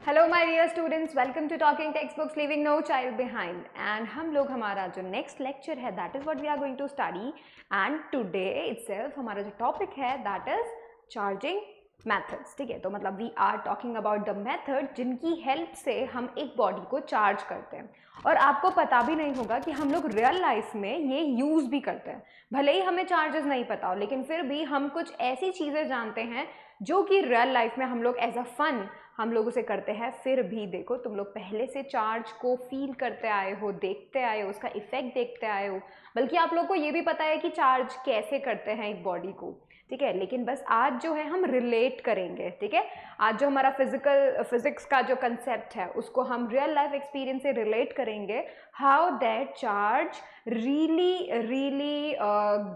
Hello my dear students, welcome to talking text books leaving no child behind. And हम लोग हमारा जो next lecture है that is what we are going to study. And today itself हमारा जो topic है that is charging methods. ठीक है, तो मतलब we are talking about the method जिनकी हेल्प से हम एक बॉडी को चार्ज करते हैं। और आपको पता भी नहीं होगा कि हम लोग रियल लाइफ में ये यूज़ भी करते हैं। भले ही हमें चार्जेस नहीं पता हो, लेकिन फिर भी हम कुछ ऐसी चीज़ें जानते हैं जो कि रियल लाइफ में हम लोग एज अ फन हम लोग उसे करते हैं। फिर भी देखो, तुम लोग पहले से चार्ज को फील करते आए हो, देखते आए हो, उसका इफेक्ट देखते आए हो, बल्कि आप लोग को ये भी पता है कि चार्ज कैसे करते हैं एक बॉडी को। ठीक है, लेकिन बस आज जो है हम रिलेट करेंगे। ठीक है, आज जो हमारा फिजिक्स का जो कंसेप्ट है उसको हम रियल लाइफ एक्सपीरियंस से रिलेट करेंगे। How that charge really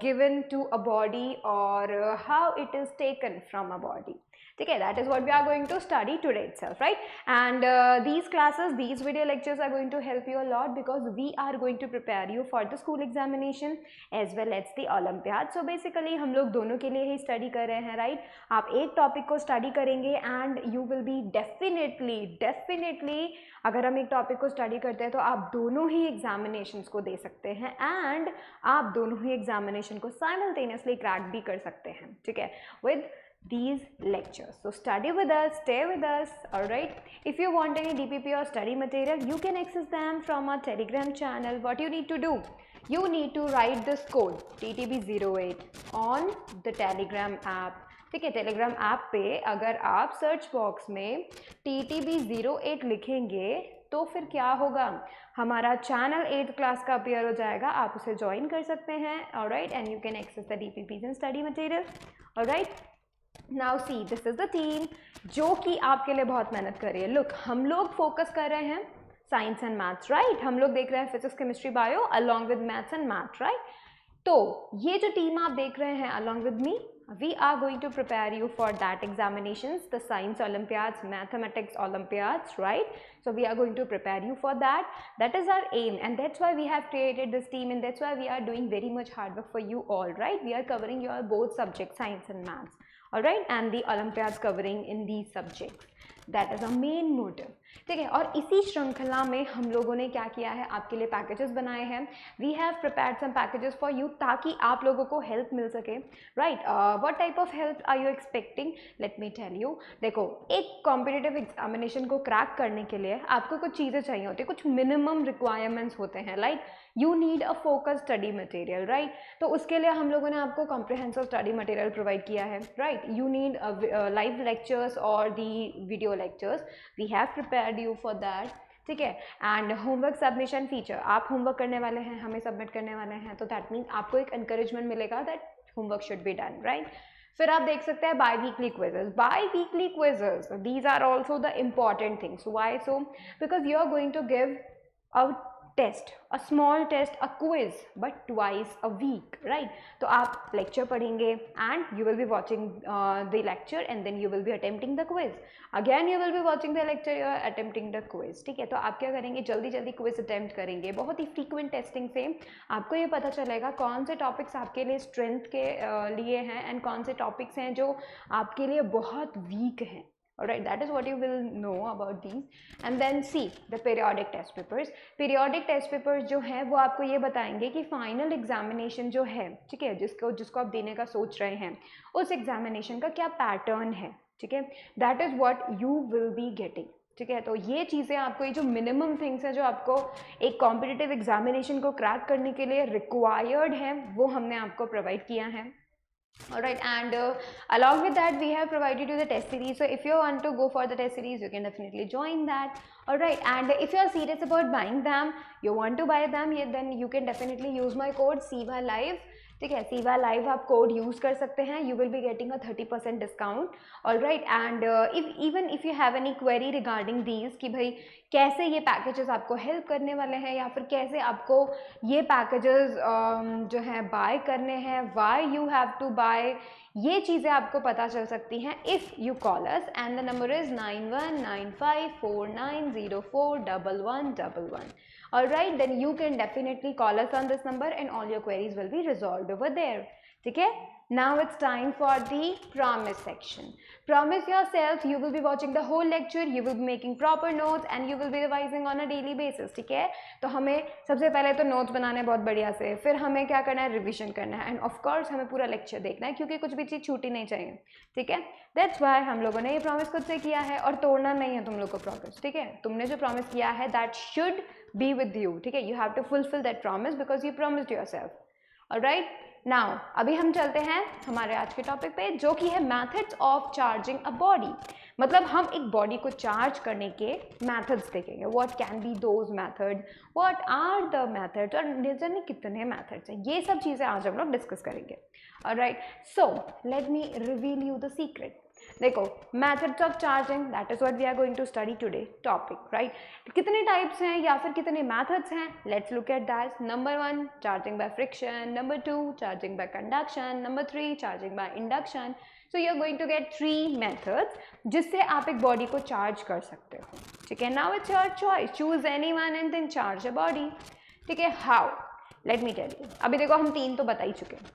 given to a body, or how it is taken from a body. ठीक है, that is what we are going to study today itself, right? And these classes, these video lectures are going to help you a lot because we are going to prepare you for the school examination as well as the Olympiad. So basically हम लोग दोनों के लिए ही study कर रहे हैं, right? आप एक टॉपिक को स्टडी करेंगे and you will be definitely अगर हम एक टॉपिक को स्टडी करते हैं तो आप दोनों ही एग्जामिनेशंस को दे सकते हैं एंड आप दोनों ही एग्जामिनेशन को साइमल्टेनियसली क्रैक भी कर सकते हैं। ठीक है, with these lectures. So study with us, stay with us, all right? If you want any DPP or study material, you can access them from our Telegram channel. What you need to do? You need to write this code TTB08 on the Telegram app. ठीक है, Telegram app पे अगर आप search box में TTB08 लिखेंगे तो फिर क्या होगा, हमारा चैनल 8th क्लास का अपीयर हो जाएगा। आप उसे ज्वाइन कर सकते हैं, alright? And you can access the DPPs and study material, alright? Now see, this is the team जो कि आपके लिए बहुत मेहनत कर रही है। लुक, हम लोग फोकस कर रहे हैं साइंस एंड मैथ्स, राइट? हम लोग देख रहे हैं physics, chemistry, bio along with maths and math, right? तो ये जो टीम आप देख रहे हैं along with me, we are going to prepare you for that examinations, the science olympiads, mathematics olympiads, right? So we are going to prepare you for that. That is our aim, and that's why we have created this team, and that's why we are doing very much hard work for you all, right? We are covering your both subjects, science and maths, all right? And the olympiads covering in these subjects. That is our main motive. ठीक है, और इसी श्रृंखला में हम लोगों ने क्या किया है, आपके लिए पैकेजेस बनाए हैं। We have prepared some packages for you ताकि आप लोगों को हेल्प मिल सके, right? What type of help are you expecting? Let me tell you. देखो, एक कॉम्पिटिटिव एग्जामिनेशन को क्रैक करने के लिए आपको कुछ चीज़ें चाहिए होती है, कुछ मिनिमम रिक्वायरमेंट्स होते हैं, like you need a focus study material, right? तो उसके लिए हम लोगों ने आपको कॉम्प्रिहेंसिव स्टडी मटेरियल प्रोवाइड किया है, right? You need live lectures और the video lectures, we have prepared you for that. ठीक है, एंड होमवर्क सबमिशन फीचर, आप होमवर्क करने वाले हैं, हमें सबमिट करने वाले हैं, तो दैट मीन्स आपको एक एनकरेजमेंट मिलेगा that homework should be done, right? फिर आप देख सकते हैं by weekly quizzes, these are also the important things. Why so? Because you are going to give a test, a small test, a quiz, but twice a week, right? तो आप lecture पढ़ेंगे and you will be watching the lecture and then you will be attempting the quiz, again you will be watching the lecture, you are attempting the quiz. ठीक है, तो आप क्या करेंगे, जल्दी क्विज अटेम्प्ट करेंगे। बहुत ही फ्रीक्वेंट टेस्टिंग से आपको ये पता चलेगा कौन से टॉपिक्स आपके लिए स्ट्रेंथ के लिए हैं एंड कौन से टॉपिक्स हैं जो आपके लिए बहुत वीक हैं। Alright, that is what you will know about these. And then see the periodic test papers. Periodic test papers जो है वो आपको ये बताएंगे कि फाइनल एग्जामिनेशन जो है, ठीक है, जिसको आप देने का सोच रहे हैं, उस एग्जामिनेशन का क्या पैटर्न है। ठीक है, that is what you will be getting. ठीक है, तो ये चीज़ें आपको, ये जो मिनिमम थिंग्स हैं जो आपको एक कॉम्पिटिटिव एग्जामिनेशन को क्रैक करने के लिए रिक्वायर्ड है, वो हमने आपको प्रोवाइड किया है। Alright, and along with that we have provided you the test series, so if you want to go for the test series you can definitely join that. Alright, and if you are serious about buying them, you want to buy them, then you can definitely use my code SIVA Live. ठीक है, Siva live आप code use कर सकते हैं, you will be getting a 30% discount, alright? And if you have any query regarding these कि भाई कैसे ये पैकेजेस आपको हेल्प करने वाले हैं या फिर कैसे आपको ये पैकेजेस जो हैं बाय करने हैं, why you have to buy, ये चीज़ें आपको पता चल सकती हैं if you call us, and the number is 919549041111. Alright, then you can definitely call us on this number and all your queries will be resolved over there. ठीक है, Now it's time for the promise section. Promise yourself you will be watching the whole lecture, you will be making proper notes and you will be revising on a daily basis. ठीक है, तो हमें सबसे पहले तो notes बनाने बहुत बढ़िया से, फिर हमें क्या करना है, रिविजन करना है, एंड ऑफ कोर्स हमें पूरा लेक्चर देखना है क्योंकि कुछ भी चीज़ छूटी नहीं चाहिए. ठीक है, दैट्स वाई हम लोगों ने ये प्रॉमिस खुद से किया है और तोड़ना नहीं है तुम लोग को प्रॉमिस. ठीक है, तुमने जो प्रॉमिस किया है that should be with you. ठीक है, you have to fulfil that promise because you promised yourself. Alright, now अभी हम चलते हैं हमारे आज के टॉपिक पे जो कि है methods of charging a body. मतलब हम एक बॉडी को चार्ज करने के मेथड्स देखेंगे. What can be those method, what are the methods, और जाने कितने मेथड्स हैं, ये सब चीज़ें आज हम लोग डिस्कस करेंगे. Alright, so let me reveal you the secret. देखो, methods of charging that is what we are going to study today topic. Right, कितने टाइप्स हैं या फिर कितने मेथड्स हैं, let's look at that. Number 1 charging by friction, number 2 charging by conduction, number 3 charging by induction. So you are going to get 3 methods जिससे आप एक body को चार्ज कर सकते हो. ठीक है, now it's your choice, choose any one and then charge a body. ठीक है, how, let me tell you. अभी देखो हम 3 तो बता ही चुके हैं,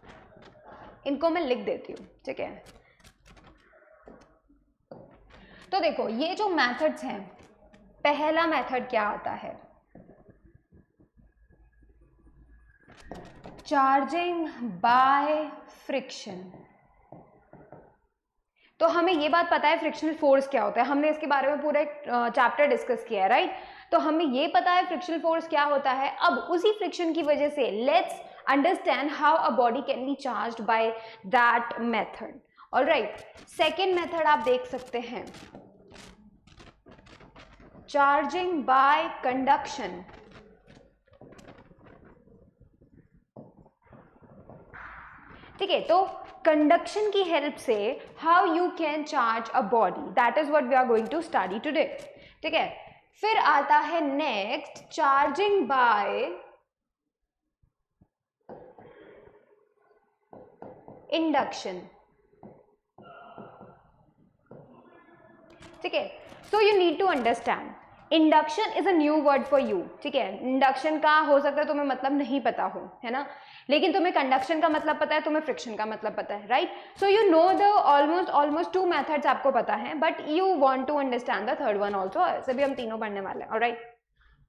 इनको मैं लिख देती हूँ. ठीक है, तो देखो ये जो मेथड्स हैं, पहला मेथड क्या आता है, चार्जिंग बाय फ्रिक्शन. तो हमें ये बात पता है फ्रिक्शनल फोर्स क्या होता है, हमने इसके बारे में पूरा एक चैप्टर डिस्कस किया है. राइट, तो हमें ये पता है फ्रिक्शनल फोर्स क्या होता है. अब उसी फ्रिक्शन की वजह से let's understand how a body can be charged by that method. Alright, second method आप देख सकते हैं, चार्जिंग बाय कंडक्शन. ठीक है, तो कंडक्शन की हेल्प से how you can charge a body, that is what we are going to study today. ठीक है, फिर आता है नेक्स्ट चार्जिंग बाय इंडक्शन. ठीक है, so you need to understand induction is a new word for you. ठीक है, induction का हो सकता है तुम्हें मतलब नहीं पता हो, है ना, लेकिन तुम्हें कंडक्शन का मतलब पता है, तुम्हें फ्रिक्शन का मतलब पता है. Right, so you know the almost 2 methods आपको पता है, but you want to understand the third one also. ऐसे भी हम तीनों पढ़ने वाले हैं. ऑलराइट,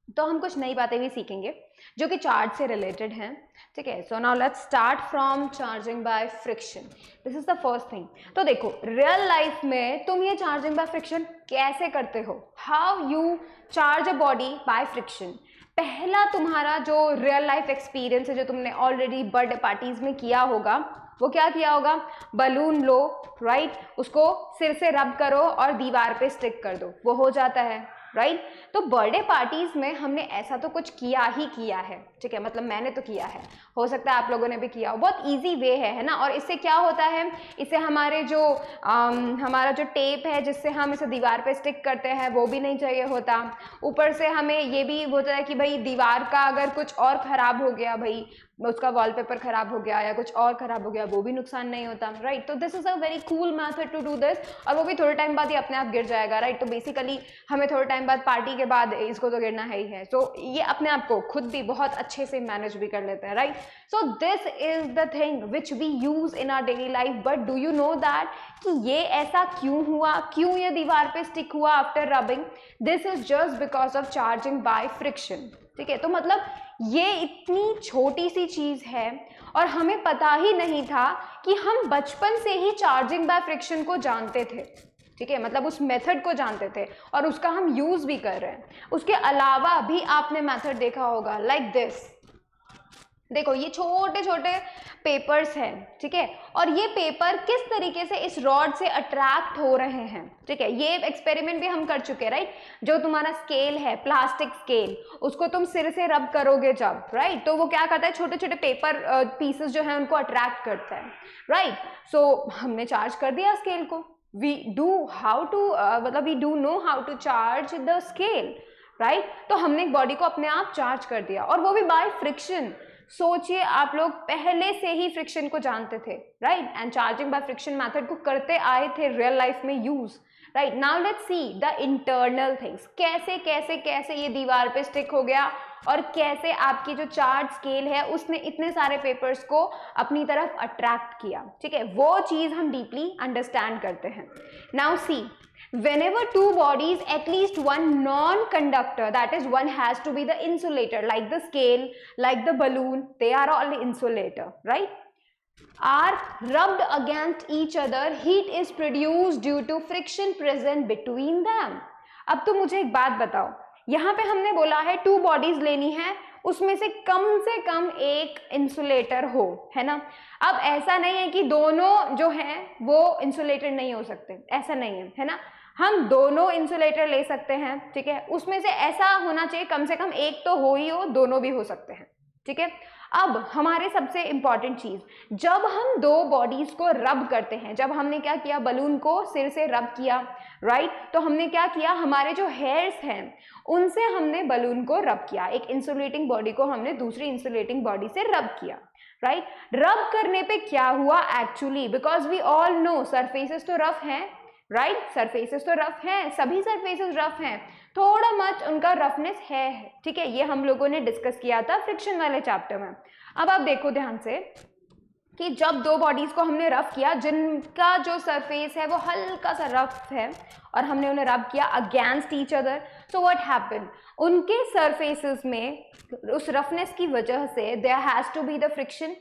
तो हम कुछ नई बातें भी सीखेंगे जो कि चार्ज से रिलेटेड हैं. ठीक है, so now let's start from charging by friction. This is the first thing. तो देखो, रियल लाइफ में तुम ये चार्जिंग बाय फ्रिक्शन कैसे करते हो, how you charge a body by friction. पहला तुम्हारा जो रियल लाइफ एक्सपीरियंस है, जो तुमने ऑलरेडी बर्थडे पार्टीज में किया होगा, वो क्या किया होगा, बलून लो, राइट, उसको सिर से रब करो और दीवार पे स्टिक कर दो, वो हो जाता है. राइट, तो बर्थडे पार्टीज में हमने ऐसा तो कुछ किया ही किया है. ठीक है, मतलब मैंने तो किया है, हो सकता है आप लोगों ने भी किया हो. बहुत इजी वे है ना. और इससे क्या होता है, इससे हमारे जो हमारा जो टेप है जिससे हम इसे दीवार पे स्टिक करते हैं वो भी नहीं चाहिए होता. ऊपर से हमें ये भी होता है कि भाई दीवार का अगर कुछ और खराब हो गया, भाई उसका वॉलपेपर खराब हो गया या कुछ और खराब हो गया, वो भी नुकसान नहीं होता. राइट, तो this is a very cool method to do this. और वो भी थोड़े टाइम बाद ही अपने आप गिर जाएगा. राइट, तो बेसिकली हमें थोड़े टाइम बाद, पार्टी के बाद इसको तो गिरना है ही है. सो ये अपने आप को खुद भी बहुत अच्छे से मैनेज भी कर लेते हैं. Right, so this is the thing which we use in our daily life. But do you know that कि ये ऐसा क्यों हुआ, क्यों ये दीवार पे स्टिक हुआ after rubbing. This is just because of charging by friction. ठीक है, तो मतलब ये इतनी छोटी सी चीज है और हमें पता ही नहीं था कि हम बचपन से ही चार्जिंग बाय फ्रिक्शन को जानते थे. ठीक है, मतलब उस मेथड को जानते थे और उसका हम यूज भी कर रहे हैं. उसके अलावा भी आपने मेथड देखा होगा लाइक दिस. देखो, ये छोटे छोटे पेपर्स हैं. ठीक है, और ये पेपर किस तरीके से इस रॉड से अट्रैक्ट हो रहे हैं. ठीक है, ये एक्सपेरिमेंट भी हम कर चुके हैं. राइट, जो तुम्हारा स्केल है, प्लास्टिक स्केल, उसको तुम सिर से रब करोगे जब, राइट, तो वो क्या करता है, छोटे छोटे पेपर पीसेस जो है उनको अट्रैक्ट करता है. राइट, सो हमने चार्ज कर दिया स्केल को. We do know how to charge the scale. Right, तो हमने एक बॉडी को अपने आप चार्ज कर दिया, और वो भी बाय फ्रिक्शन. सोचिए, आप लोग पहले से ही फ्रिक्शन को जानते थे. Right, and charging by friction method को करते आए थे रियल लाइफ में use. Right. Now let's see the internal things, कैसे कैसे कैसे ये दीवार पे स्टिक हो गया और कैसे आपकी जो चार्ज स्केल है उसने इतने सारे पेपर्स को अपनी तरफ अट्रैक्ट किया. ठीक है, वो चीज हम डीपली अंडरस्टैंड करते हैं. Now see, whenever two bodies, at least one non-conductor, that is one has to be the insulator, like the scale, like the balloon, they are all insulator, right, are rubbed against each other, heat is produced due to friction present between them. अब तो मुझे एक बात बताओ, यहाँ पे हमने बोला है टू बॉडीज लेनी है, उसमें से कम एक इंसुलेटर हो, है ना. अब ऐसा नहीं है कि दोनों जो हैं वो इंसुलेटेड नहीं हो सकते, ऐसा नहीं है, है ना. हम दोनों इंसुलेटर ले सकते हैं. ठीक है, उसमें से ऐसा होना चाहिए कम से कम एक तो हो ही हो, दोनों भी हो सकते हैं. ठीक है, अब हमारे सबसे इंपॉर्टेंट चीज, जब हम दो बॉडीज को रब करते हैं, जब हमने क्या किया, बलून को सिर से रब किया, राइट, तो हमने क्या किया, हमारे जो हेयर्स हैं उनसे हमने बलून को रब किया, एक इंसुलेटिंग बॉडी को हमने दूसरी इंसुलेटिंग बॉडी से रब किया, राइट. रब करने पे क्या हुआ actually, because we all know surfaces तो रफ हैं, राइट, सरफेसेस तो रफ हैं, सभी सरफेसेस रफ हैं, थोड़ा मच उनका रफनेस है. ठीक है, ये हम लोगों ने डिस्कस किया था फ्रिक्शन वाले चैप्टर में. अब आप देखो ध्यान से कि जब दो बॉडीज को हमने रफ किया, जिनका जो सरफेस है वो हल्का सा रफ है और हमने उन्हें रब किया against each other, so what happened, उनके सरफेसेस में उस रफनेस की वजह से there has to be the friction,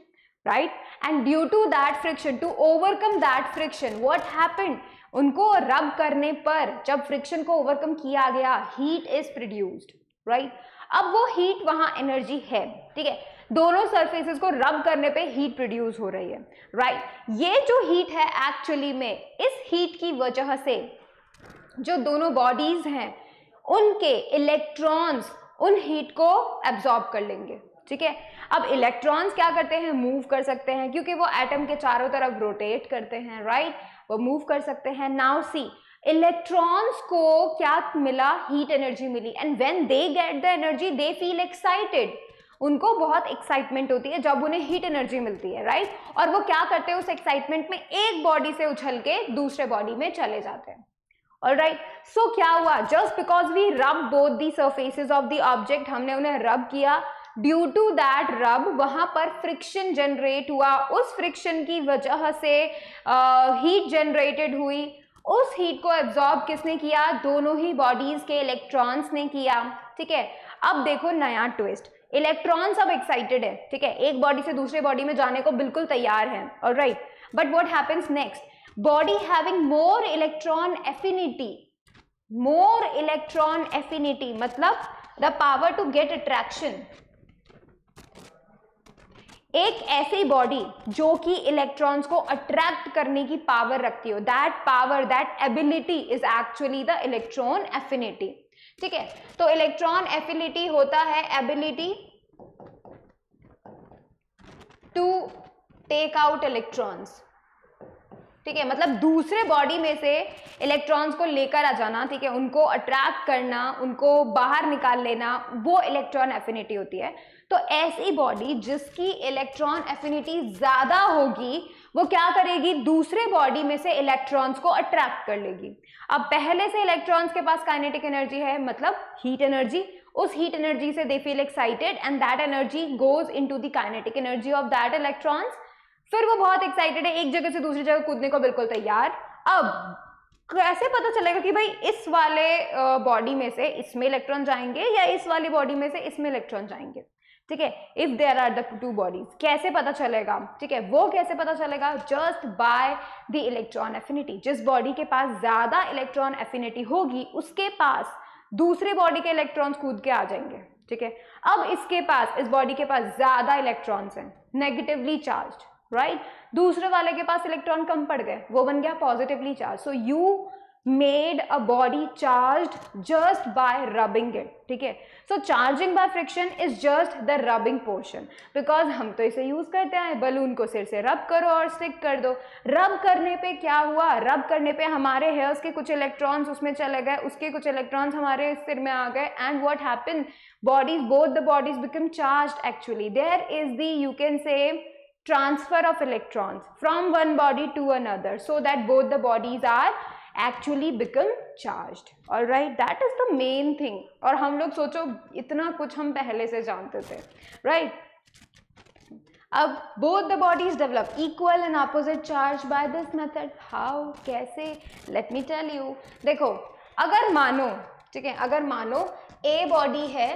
right, and due to that friction, to overcome that friction, what happened, उनको रब करने पर जब फ्रिक्शन को ओवरकम किया गया, हीट इज प्रोड्यूस्ड, राइट. अब वो हीट वहां एनर्जी है. ठीक है, दोनों सरफेसेस को रब करने पे हीट प्रोड्यूस हो रही है, राइट. ये जो हीट है एक्चुअली में, इस हीट की वजह से जो दोनों बॉडीज हैं उनके इलेक्ट्रॉन्स उन हीट को एब्जॉर्ब कर लेंगे. ठीक है, अब इलेक्ट्रॉन्स क्या करते हैं, मूव कर सकते हैं, क्योंकि वो एटम के चारों तरफ रोटेट करते हैं, राइट, वो मूव कर सकते हैं. नाउ सी, इलेक्ट्रॉन्स को क्या मिला, हीट एनर्जी मिली, and when they get the energy they feel excited, उनको बहुत एक्साइटमेंट होती है जब उन्हें हीट एनर्जी मिलती है, राइट, और वो क्या करते हैं, उस एक्साइटमेंट में एक बॉडी से उछल के दूसरे बॉडी में चले जाते हैं. ऑलराइट, सो क्या हुआ, जस्ट बिकॉज वी रब both the surfaces of the object, हमने उन्हें रब किया, ड्यू टू दैट रब वहां पर फ्रिक्शन जनरेट हुआ, उस फ्रिक्शन की वजह से हीट जनरेटेड हुई. उस हीट को एब्जॉर्ब किसने किया, दोनों ही बॉडीज के इलेक्ट्रॉन्स ने किया. ठीक है, अब देखो नया ट्विस्ट, इलेक्ट्रॉन्स अब एक्साइटेड है. ठीक है, एक बॉडी से दूसरे बॉडी में जाने को बिल्कुल तैयार है, alright, but what happens next, body having more electron affinity मतलब the power to get attraction. एक ऐसी बॉडी जो कि इलेक्ट्रॉन्स को अट्रैक्ट करने की पावर रखती हो, that power, that ability is actually the electron affinity. ठीक है, तो इलेक्ट्रॉन एफिनिटी होता है ability to take out electrons. ठीक है, मतलब दूसरे बॉडी में से इलेक्ट्रॉन्स को लेकर आ जाना. ठीक है, उनको अट्रैक्ट करना, उनको बाहर निकाल लेना, वो इलेक्ट्रॉन एफिनिटी होती है. तो ऐसी बॉडी जिसकी इलेक्ट्रॉन एफिनिटी ज्यादा होगी, वो क्या करेगी, दूसरे बॉडी में से इलेक्ट्रॉन्स को अट्रैक्ट कर लेगी. अब पहले से इलेक्ट्रॉन्स के पास काइनेटिक एनर्जी है, मतलब हीट एनर्जी, उस हीट एनर्जी से दे feel excited and that energy goes into the kinetic energy of that electrons. फिर वो बहुत एक्साइटेड है, एक जगह से दूसरी जगह कूदने को बिल्कुल तैयार. अब कैसे पता चलेगा कि भाई इस वाले बॉडी में से इसमें इलेक्ट्रॉन जाएंगे या इस वाली बॉडी में से इसमें इलेक्ट्रॉन जाएंगे. ठीक है, if there are the two bodies, कैसे पता चलेगा. ठीक है, वो कैसे पता चलेगा, just by the electron affinity. जिस बॉडी के पास ज्यादा इलेक्ट्रॉन एफिनिटी होगी उसके पास दूसरे बॉडी के इलेक्ट्रॉन्स कूद के आ जाएंगे. ठीक है, अब इसके पास, इस बॉडी के पास ज्यादा इलेक्ट्रॉन्स हैं, नेगेटिवली चार्ज्ड, राइट, दूसरे वाले के पास इलेक्ट्रॉन कम पड़ गए, वो बन गया positively charge. So you made a body charged just by rubbing it. ठीक है, so charging by friction is just the rubbing portion, because हम तो इसे यूज करते हैं, बलून को सिर से रब करो और स्टिक कर दो. रब करने पे क्या हुआ, रब करने पे हमारे हेयर्स के कुछ इलेक्ट्रॉन्स उसमें चले गए, उसके कुछ इलेक्ट्रॉन्स हमारे सिर में आ गए, and what happened, bodies, both the bodies become charged. Actually there is the, you can say, transfer of electrons from one body to another, so that both the bodies are actually become charged. All right, that is the main thing. और हम लोग सोचो इतना कुछ हम पहले से जानते थे, right? अब both the bodies develop equal and opposite charge by this method. How? कैसे? Let me tell you. देखो, अगर मानो, ठीक है, अगर मानो A body है,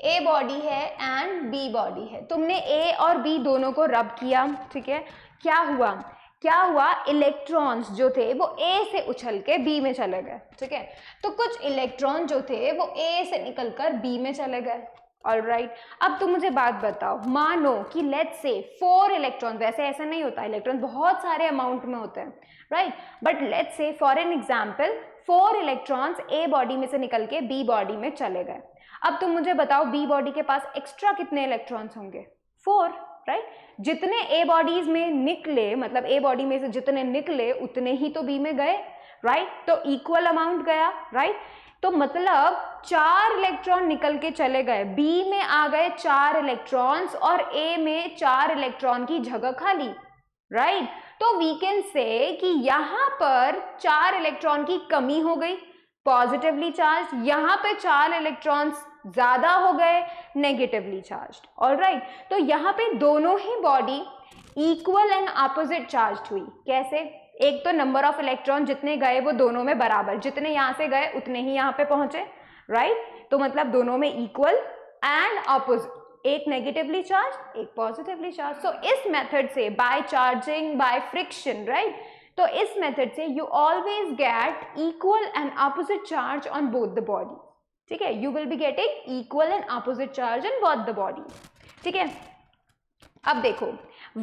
A बॉडी है एंड B बॉडी है, तुमने A और B दोनों को रब किया, ठीक है, क्या हुआ, इलेक्ट्रॉन्स जो थे वो A से उछल के B में चले गए, ठीक है, तो कुछ इलेक्ट्रॉन जो थे वो A से निकलकर B में चले गए. ऑलराइट, अब तुम मुझे बात बताओ, मानो कि लेट्स से 4 इलेक्ट्रॉन, वैसे ऐसा नहीं होता, इलेक्ट्रॉन बहुत सारे अमाउंट में होते हैं, right, but let's say for an example 4 electrons A body में से निकल के B बॉडी में चले गए. अब तुम मुझे बताओ B बॉडी के पास एक्स्ट्रा कितने इलेक्ट्रॉन्स होंगे? 4, राइट. जितने A बॉडीज में निकले, मतलब A बॉडी में से जितने निकले उतने ही तो B में गए, राइट, तो इक्वल अमाउंट गया, राइट. तो मतलब 4 इलेक्ट्रॉन निकल के चले गए, B में आ गए 4 इलेक्ट्रॉन्स और A में 4 इलेक्ट्रॉन की जगह खाली, राइट. तो वी कैन से कि यहां पर 4 इलेक्ट्रॉन की कमी हो गई, पॉजिटिवली चार्ज, यहां पे 4 इलेक्ट्रॉन्स ज्यादा हो गए, नेगेटिवली चार्ज. ऑलराइट, तो यहां पे दोनों ही body equal and opposite charge हुई. कैसे? एक तो नंबर ऑफ इलेक्ट्रॉन जितने गए वो दोनों में बराबर, जितने यहां से गए उतने ही यहां पे पहुंचे, राइट. तो मतलब दोनों में इक्वल एंड ऑपोजिट, एक नेगेटिवली चार्ज एक पॉजिटिवली चार्ज. सो इस मेथड से by charging by friction, right, तो इस मेथड से you always get equal and opposite charge on both the body, ठीक है, you will be getting equal and opposite charge on both the body, ठीक है. अब देखो,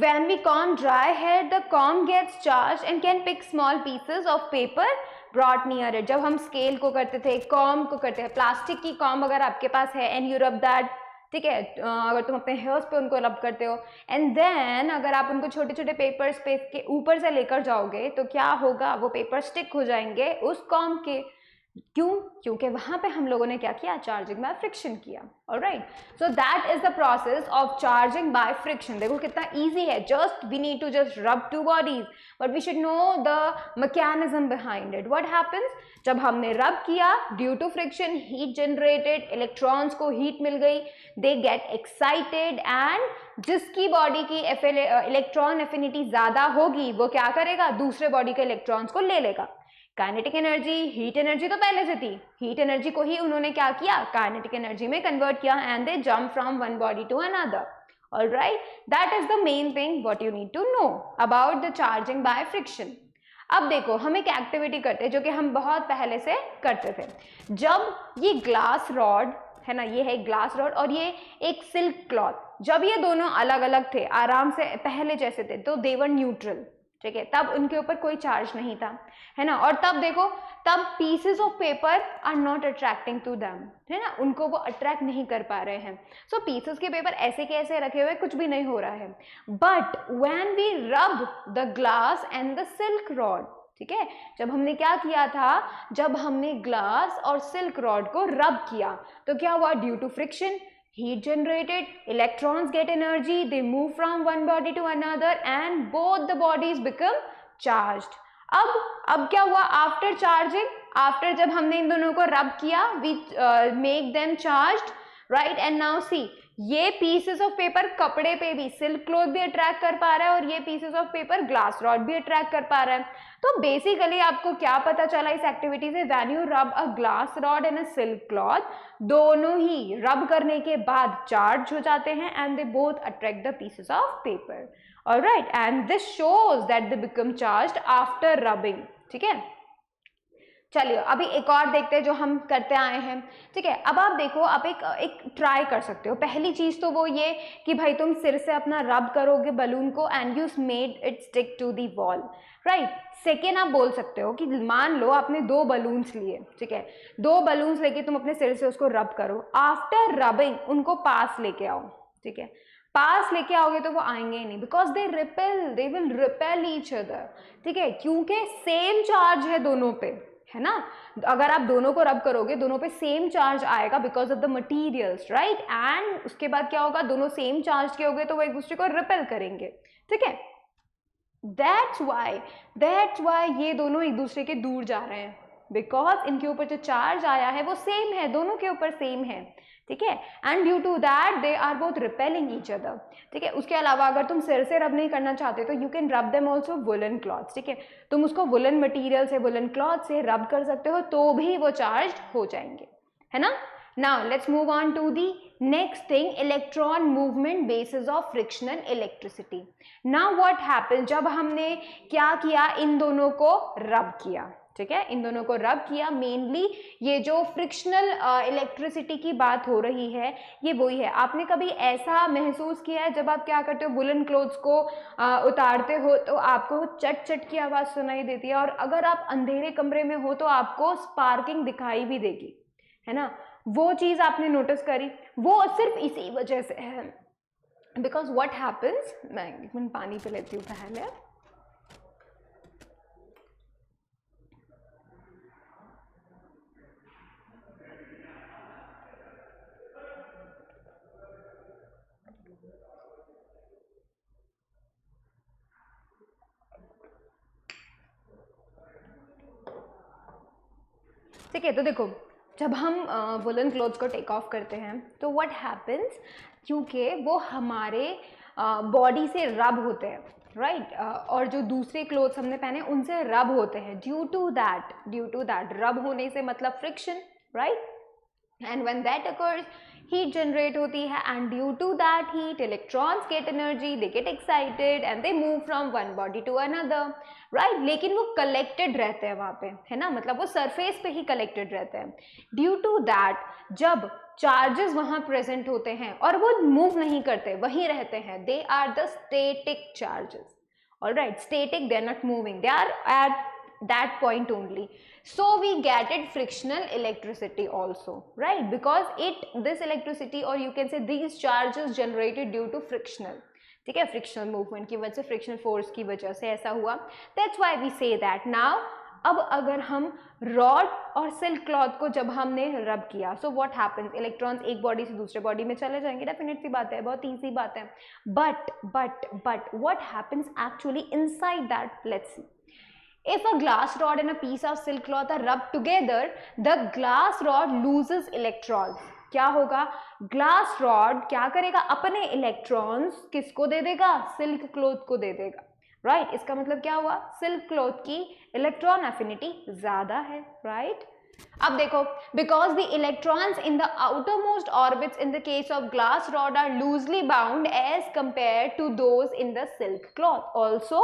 when we comb dry hair, the comb gets charged and can pick small pieces of paper brought near it. जब हम scale को करते थे, com को करते हैं, प्लास्टिक की कॉम अगर आपके पास है एंड यू रब दैट, ठीक है, अगर तुम अपने हेयर्स पे उनको रब करते हो एंड देन अगर आप उनको छोटे छोटे पेपर्स पे के ऊपर से लेकर जाओगे तो क्या होगा, वो पेपर स्टिक हो जाएंगे उस कॉम के. क्यों? क्योंकि वहां पे हम लोगों ने क्या किया, चार्जिंग बाय फ्रिक्शन किया. Alright, so that is the process of charging by friction. देखो कितना इजी है, just we need to just rub two bodies, but we should know the mechanism behind it. What happens, जब हमने rub किया, due to friction heat generated, electrons को heat मिल गई, they get excited and जिसकी body की electron affinity ज्यादा होगी वो क्या करेगा, दूसरे बॉडी के इलेक्ट्रॉन्स को ले लेगा. काइनेटिक एनर्जी, हीट एनर्जी तो पहले से थी, हीट एनर्जी को ही उन्होंने क्या किया, काइनेटिक एनर्जी में कन्वर्ट किया and they jump from one body to another. Alright, that is the main thing what you need to know about the charging by friction. अब देखो, हम एक एक्टिविटी करते हैं जो कि हम बहुत पहले से करते थे. जब ये ग्लास रॉड है ना, ये है ग्लास रॉड और ये एक सिल्क क्लॉथ, जब ये दोनों अलग अलग थे, आराम से पहले जैसे थे, तो दे वर न्यूट्रल, ठीक है, तब उनके ऊपर कोई चार्ज नहीं था, है ना. और तब देखो, तब pieces of paper are not attracting to them, है ना, उनको वो अट्रैक्ट नहीं कर पा रहे हैं. सो पीसेस के पेपर ऐसे के ऐसे रखे हुए, कुछ भी नहीं हो रहा है. But when we rub the glass and the silk rod, ठीक है, जब हमने क्या किया था, जब हमने ग्लास और सिल्क रॉड को रब किया तो क्या हुआ, due to friction heat generated, electrons get energy, they move from one body to another and both the bodies become charged. अब क्या हुआ, आफ्टर चार्जिंग, आफ्टर जब हमने इन दोनों को रब किया, we make them charged, right. and now see, ये पीसेस ऑफ पेपर कपड़े पे भी, सिल्क क्लॉथ भी अट्रैक्ट कर पा रहा है और ये pieces of paper glass rod भी अट्रैक्ट कर पा रहा है. तो बेसिकली आपको क्या पता चला इस एक्टिविटी से, when you rub a glass rod and a silk cloth, दोनों ही रब करने के बाद चार्ज हो जाते हैं and they both attract the pieces of paper. Alright, and this shows that they become charged after rubbing. ठीक है, चलिए अभी एक और देखते हैं जो हम करते आए हैं. ठीक है, अब आप देखो, आप एक ट्राई कर सकते हो. पहली चीज तो वो ये कि भाई तुम सिर से अपना रब करोगे बलून को and you made it stick to the wall, right. Second आप बोल सकते हो कि मान लो आपने 2 बलून्स लिए, ठीक है, 2 बलून्स लेके तुम अपने सिर से उसको रब करो. आफ्टर रबिंग उनको पास लेके आओ. ठीक है, पास लेके आओगे तो वो आएंगे ही नहीं, because they will repel each other. ठीक है, क्योंकि सेम चार्ज है दोनों पे, है ना. अगर आप दोनों को रब करोगे दोनों पे सेम चार्ज आएगा because of the materials, right. And उसके बाद क्या होगा, दोनों सेम चार्ज के होंगे तो वो एक दूसरे को रिपेल करेंगे. ठीक है, दैट्स वाई ये दोनों एक दूसरे के दूर जा रहे हैं, बिकॉज इनके ऊपर जो चार्ज आया है वो सेम है, दोनों के ऊपर सेम है, ठीक है। And due to that they are both repelling each other, ठीक है। उसके अलावा अगर तुम सिर से रब नहीं करना चाहते तो यू कैन रब देम ऑल्सो वुलन क्लॉथ्स, ठीक है। तुम उसको वुलन मटीरियल से, वुलन क्लॉथ से रब कर सकते हो तो भी वो चार्ज हो जाएंगे, है ना। Now let's move on to the next thing, electron movement basis of frictional electricity. Now what happens, जब हमने क्या किया, इन दोनों को रब किया, ठीक है, इन दोनों को रब किया, मेनली ये जो फ्रिक्शनल इलेक्ट्रिसिटी की बात हो रही है ये वही है। आपने कभी ऐसा महसूस किया है जब आप क्या करते हो, वुलन क्लोथ्स को उतारते हो तो आपको चट चट की आवाज़ सुनाई देती है, और अगर आप अंधेरे कमरे में हो तो आपको स्पार्किंग दिखाई भी देगी, है ना। वो चीज़ आपने नोटिस करी, वो सिर्फ इसी वजह से है, बिकॉज व्हाट हैपन्स, मैं पानी पे लेती हूँ पहले। ठीक है, तो देखो जब हम वुलन क्लोथ्स को टेक ऑफ करते हैं तो व्हाट हैपन्स, क्योंकि वो हमारे बॉडी से रब होते हैं, राइट, और जो दूसरे क्लोथ्स हमने पहने उनसे रब होते हैं, ड्यू टू दैट रब होने से मतलब friction, right, and when that occurs heat generate होती है, and due to that heat electrons get energy, they get excited and they move from one body to another, right, लेकिन वो collected रहते हैं वहाँ पे, है ना, मतलब वो सरफेस पे ही कलेक्टेड रहते हैं। ड्यू टू दैट जब चार्जेस वहाँ प्रेजेंट होते हैं और वो मूव नहीं करते, वहीं रहते हैं, they are the static charges, alright, static, they are not moving, they are at that point only. So we get it frictional electricity also, right, because this electricity, or you can say these charges generated due to frictional, ठीक है, frictional movement की वजह से, frictional force की वजह से ऐसा हुआ, that's why we say that. Now अब अगर हम रॉड और सिल्क क्लॉथ को जब हमने रब किया, सो व्हाट हैपेंस, इलेक्ट्रॉन्स एक बॉडी से दूसरे बॉडी में चले जाएंगे, डेफिनेट सी बात है, बहुत ईजी बात है, but what happens actually inside that, let's see. If a glass rod and a piece of silk cloth are rubbed together, the glass rod loses electrons. क्या होगा, ग्लास रॉड क्या करेगा, अपने इलेक्ट्रॉन्स किसको दे देगा, सिल्क क्लॉथ को दे देगा, right, इसका मतलब क्या हुआ, सिल्क क्लॉथ की इलेक्ट्रॉन एफिनिटी ज्यादा है, राइट। अब देखो, because the electrons in the outermost orbits in the case of glass rod are loosely bound as compare to those in the silk cloth, also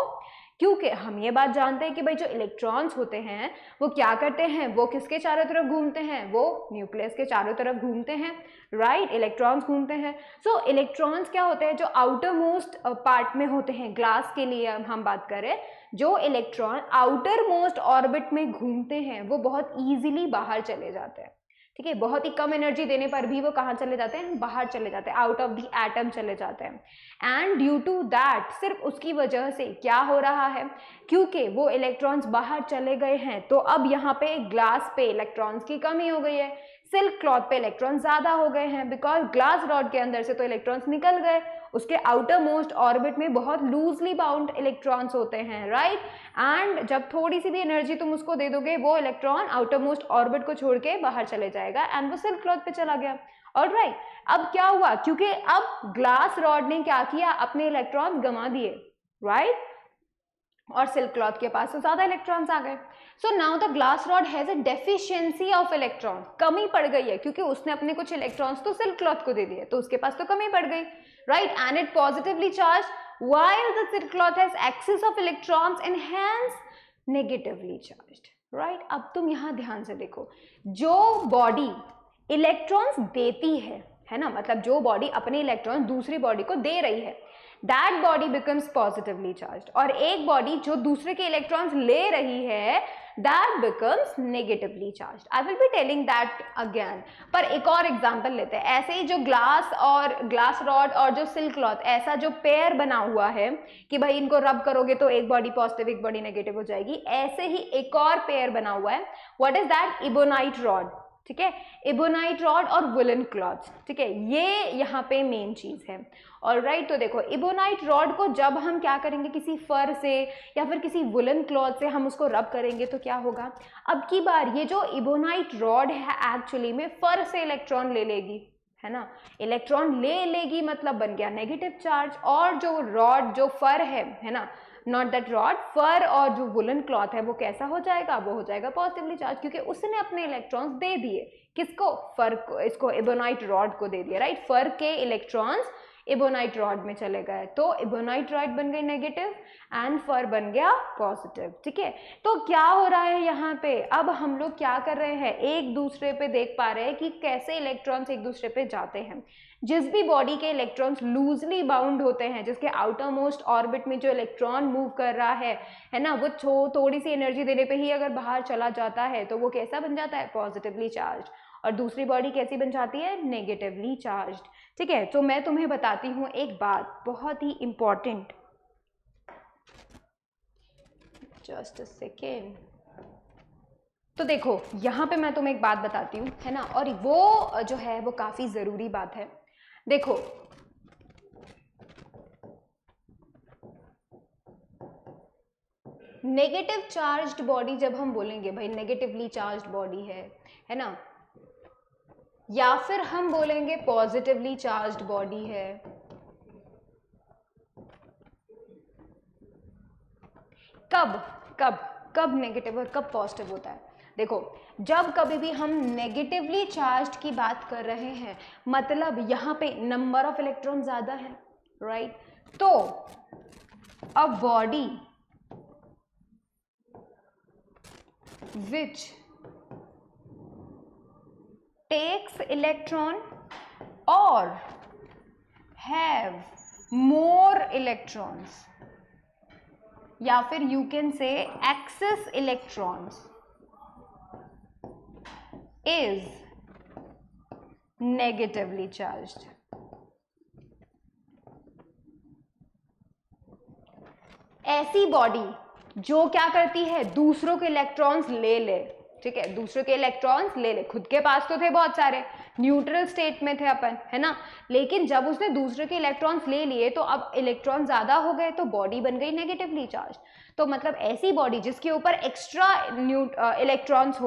क्योंकि हम ये बात जानते हैं कि भाई जो इलेक्ट्रॉन्स होते हैं वो क्या करते हैं, वो किसके चारों तरफ घूमते हैं, वो न्यूक्लियस के चारों तरफ घूमते हैं, राइट, इलेक्ट्रॉन्स घूमते हैं। सो इलेक्ट्रॉन्स क्या होते हैं, जो आउटर मोस्ट पार्ट में होते हैं, ग्लास के लिए हम बात करें, जो इलेक्ट्रॉन आउटर मोस्ट ऑर्बिट में घूमते हैं वो बहुत ईजिली बाहर चले जाते हैं, ठीक है, बहुत ही कम एनर्जी देने पर भी वो कहाँ चले जाते हैं, बाहर चले जाते हैं, आउट ऑफ द एटम चले जाते हैं। एंड ड्यू टू दैट, सिर्फ उसकी वजह से क्या हो रहा है, क्योंकि वो इलेक्ट्रॉन्स बाहर चले गए हैं तो अब यहाँ पे ग्लास पे इलेक्ट्रॉन्स की कमी हो गई है, सिल्क क्लॉथ पे इलेक्ट्रॉन ज्यादा हो गए हैं, बिकॉज ग्लास रॉड के अंदर से तो इलेक्ट्रॉन्स निकल गए, उसके आउटर मोस्ट ऑर्बिट में बहुत लूजली बाउंड इलेक्ट्रॉन्स होते हैं, राइट, एंड जब थोड़ी सी भी एनर्जी तुम उसको दे दोगे वो इलेक्ट्रॉन आउटर मोस्ट ऑर्बिट को छोड़ के बाहर चले जाएगा एंड वो सिल्क क्लॉथ पे चला गया, ऑलराइट। अब क्या हुआ, क्योंकि अब ग्लास रॉड ने क्या किया, अपने इलेक्ट्रॉन गंवा दिए, राइट, और सिल्क क्लॉथ के पास तो ज्यादा इलेक्ट्रॉन्स आ गए। So now the glass rod has a deficiency of electron, कमी पड़ गई है क्योंकि उसने अपने कुछ इलेक्ट्रॉन्स तो सिल्क क्लॉथ को दे दिए तो उसके पास तो कमी पड़ गई, right, and it positively charge while the silk cloth has excess of electrons and hence negatively charged, right। अब तुम यहाँ ध्यान से देखो, जो बॉडी इलेक्ट्रॉन्स देती है ना, मतलब जो बॉडी अपने इलेक्ट्रॉन दूसरी बॉडी को दे रही है, that body becomes positively charged, और एक बॉडी जो दूसरे के इलेक्ट्रॉन्स ले रही है that becomes negatively charged. I will be telling that again. पर एक और एग्जाम्पल लेते हैं, ऐसे ही जो ग्लास रॉड और जो सिल्क क्लॉथ, ऐसा जो पेयर बना हुआ है कि भाई इनको रब करोगे तो एक बॉडी पॉजिटिव एक बॉडी नेगेटिव हो जाएगी, ऐसे ही एक और पेयर बना हुआ है, what is that, ebonite rod, ठीक है, इबोनाइट रॉड और वुलन क्लॉथ्स, ठीक है, ये यहाँ पे मेन चीज है। ऑलराइट, तो देखो इबोनाइट रॉड को जब हम क्या करेंगे, किसी फर से या फिर किसी वुलन क्लॉथ से हम उसको रब करेंगे तो क्या होगा, अब की बार ये जो इबोनाइट रॉड है एक्चुअली में फर से इलेक्ट्रॉन ले लेगी, है ना, इलेक्ट्रॉन ले लेगी मतलब बन गया नेगेटिव चार्ज, और जो रॉड जो फर है ना, नॉट दैट रॉड, फर और जो वुलन क्लॉथ है वो कैसा हो जाएगा, वो हो जाएगा पॉजिटिवली चार्ज, क्योंकि उसने अपने इलेक्ट्रॉन्स दे दिए, किसको, फर को, इसको इबोनाइट रॉड को दे दिया, राइट, फर के इलेक्ट्रॉन्स इबोनाइट रॉड में चले गए, तो इबोनाइट रॉड बन गई नेगेटिव एंड फर बन गया पॉजिटिव, ठीक है। तो क्या हो रहा है यहाँ पे, अब हम लोग क्या कर रहे हैं, एक दूसरे पे देख पा रहे हैं कि कैसे इलेक्ट्रॉन्स एक दूसरे पे जाते हैं। जिस भी बॉडी के इलेक्ट्रॉन्स लूजली बाउंड होते हैं, जिसके आउटर मोस्ट ऑर्बिट में जो इलेक्ट्रॉन मूव कर रहा है ना, वो थोड़ी सी एनर्जी देने पे ही अगर बाहर चला जाता है तो वो कैसा बन जाता है, पॉजिटिवली चार्ज, और दूसरी बॉडी कैसी बन जाती है, नेगेटिवली चार्ज, ठीक है। तो मैं तुम्हें बताती हूँ एक बात बहुत ही इंपॉर्टेंट, जस्ट अ सेकेंड। तो देखो यहाँ पे मैं तुम्हें एक बात बताती हूँ, है ना, और वो जो है वो काफी जरूरी बात है। देखो नेगेटिव चार्ज्ड बॉडी जब हम बोलेंगे भाई नेगेटिवली चार्ज्ड बॉडी है ना, या फिर हम बोलेंगे पॉजिटिवली चार्ज्ड बॉडी है, कब कब कब नेगेटिव और कब पॉजिटिव होता है, देखो जब कभी भी हम नेगेटिवली चार्ज्ड की बात कर रहे हैं मतलब यहाँ पे नंबर ऑफ इलेक्ट्रॉन ज्यादा है, राइट, तो a body which takes electron or have more electrons या फिर you can say excess electrons is negatively charged। ऐसी बॉडी जो क्या करती है, दूसरों के इलेक्ट्रॉन्स ले ले, ठीक है, दूसरों के इलेक्ट्रॉन्स ले ले, खुद के पास तो थे बहुत सारे, न्यूट्रल स्टेट में थे अपन, है ना, लेकिन जब उसने दूसरे के इलेक्ट्रॉन्स ले लिए तो अब इलेक्ट्रॉन ज्यादा हो गए तो बॉडी बन गई नेगेटिवली चार्ज। तो मतलब ऐसी बॉडी जिसके ऊपर एक्स्ट्रा इलेक्ट्रॉन्स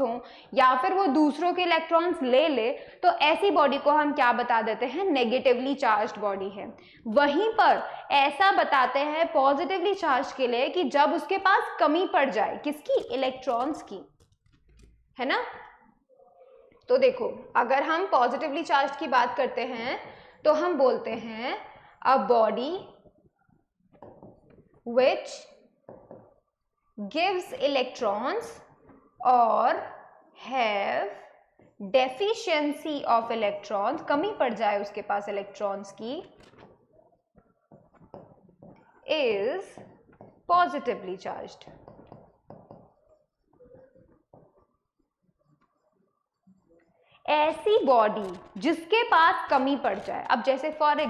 हो या फिर वो दूसरों के इलेक्ट्रॉन्स ले ले, तो ऐसी बॉडी को हम क्या बता देते हैं, नेगेटिवली चार्ज्ड बॉडी है। वहीं पर ऐसा बताते हैं पॉजिटिवली चार्ज के लिए कि जब उसके पास कमी पड़ जाए, किसकी, इलेक्ट्रॉन्स की, है ना। तो देखो अगर हम पॉजिटिवली चार्ज की बात करते हैं तो हम बोलते हैं a body which gives electrons or have deficiency of electrons, कमी पड़ जाए उसके पास इलेक्ट्रॉन्स की, is positively charged। ऐसी बॉडी जिसके पास कमी पड़ जाए, अब जैसे फॉर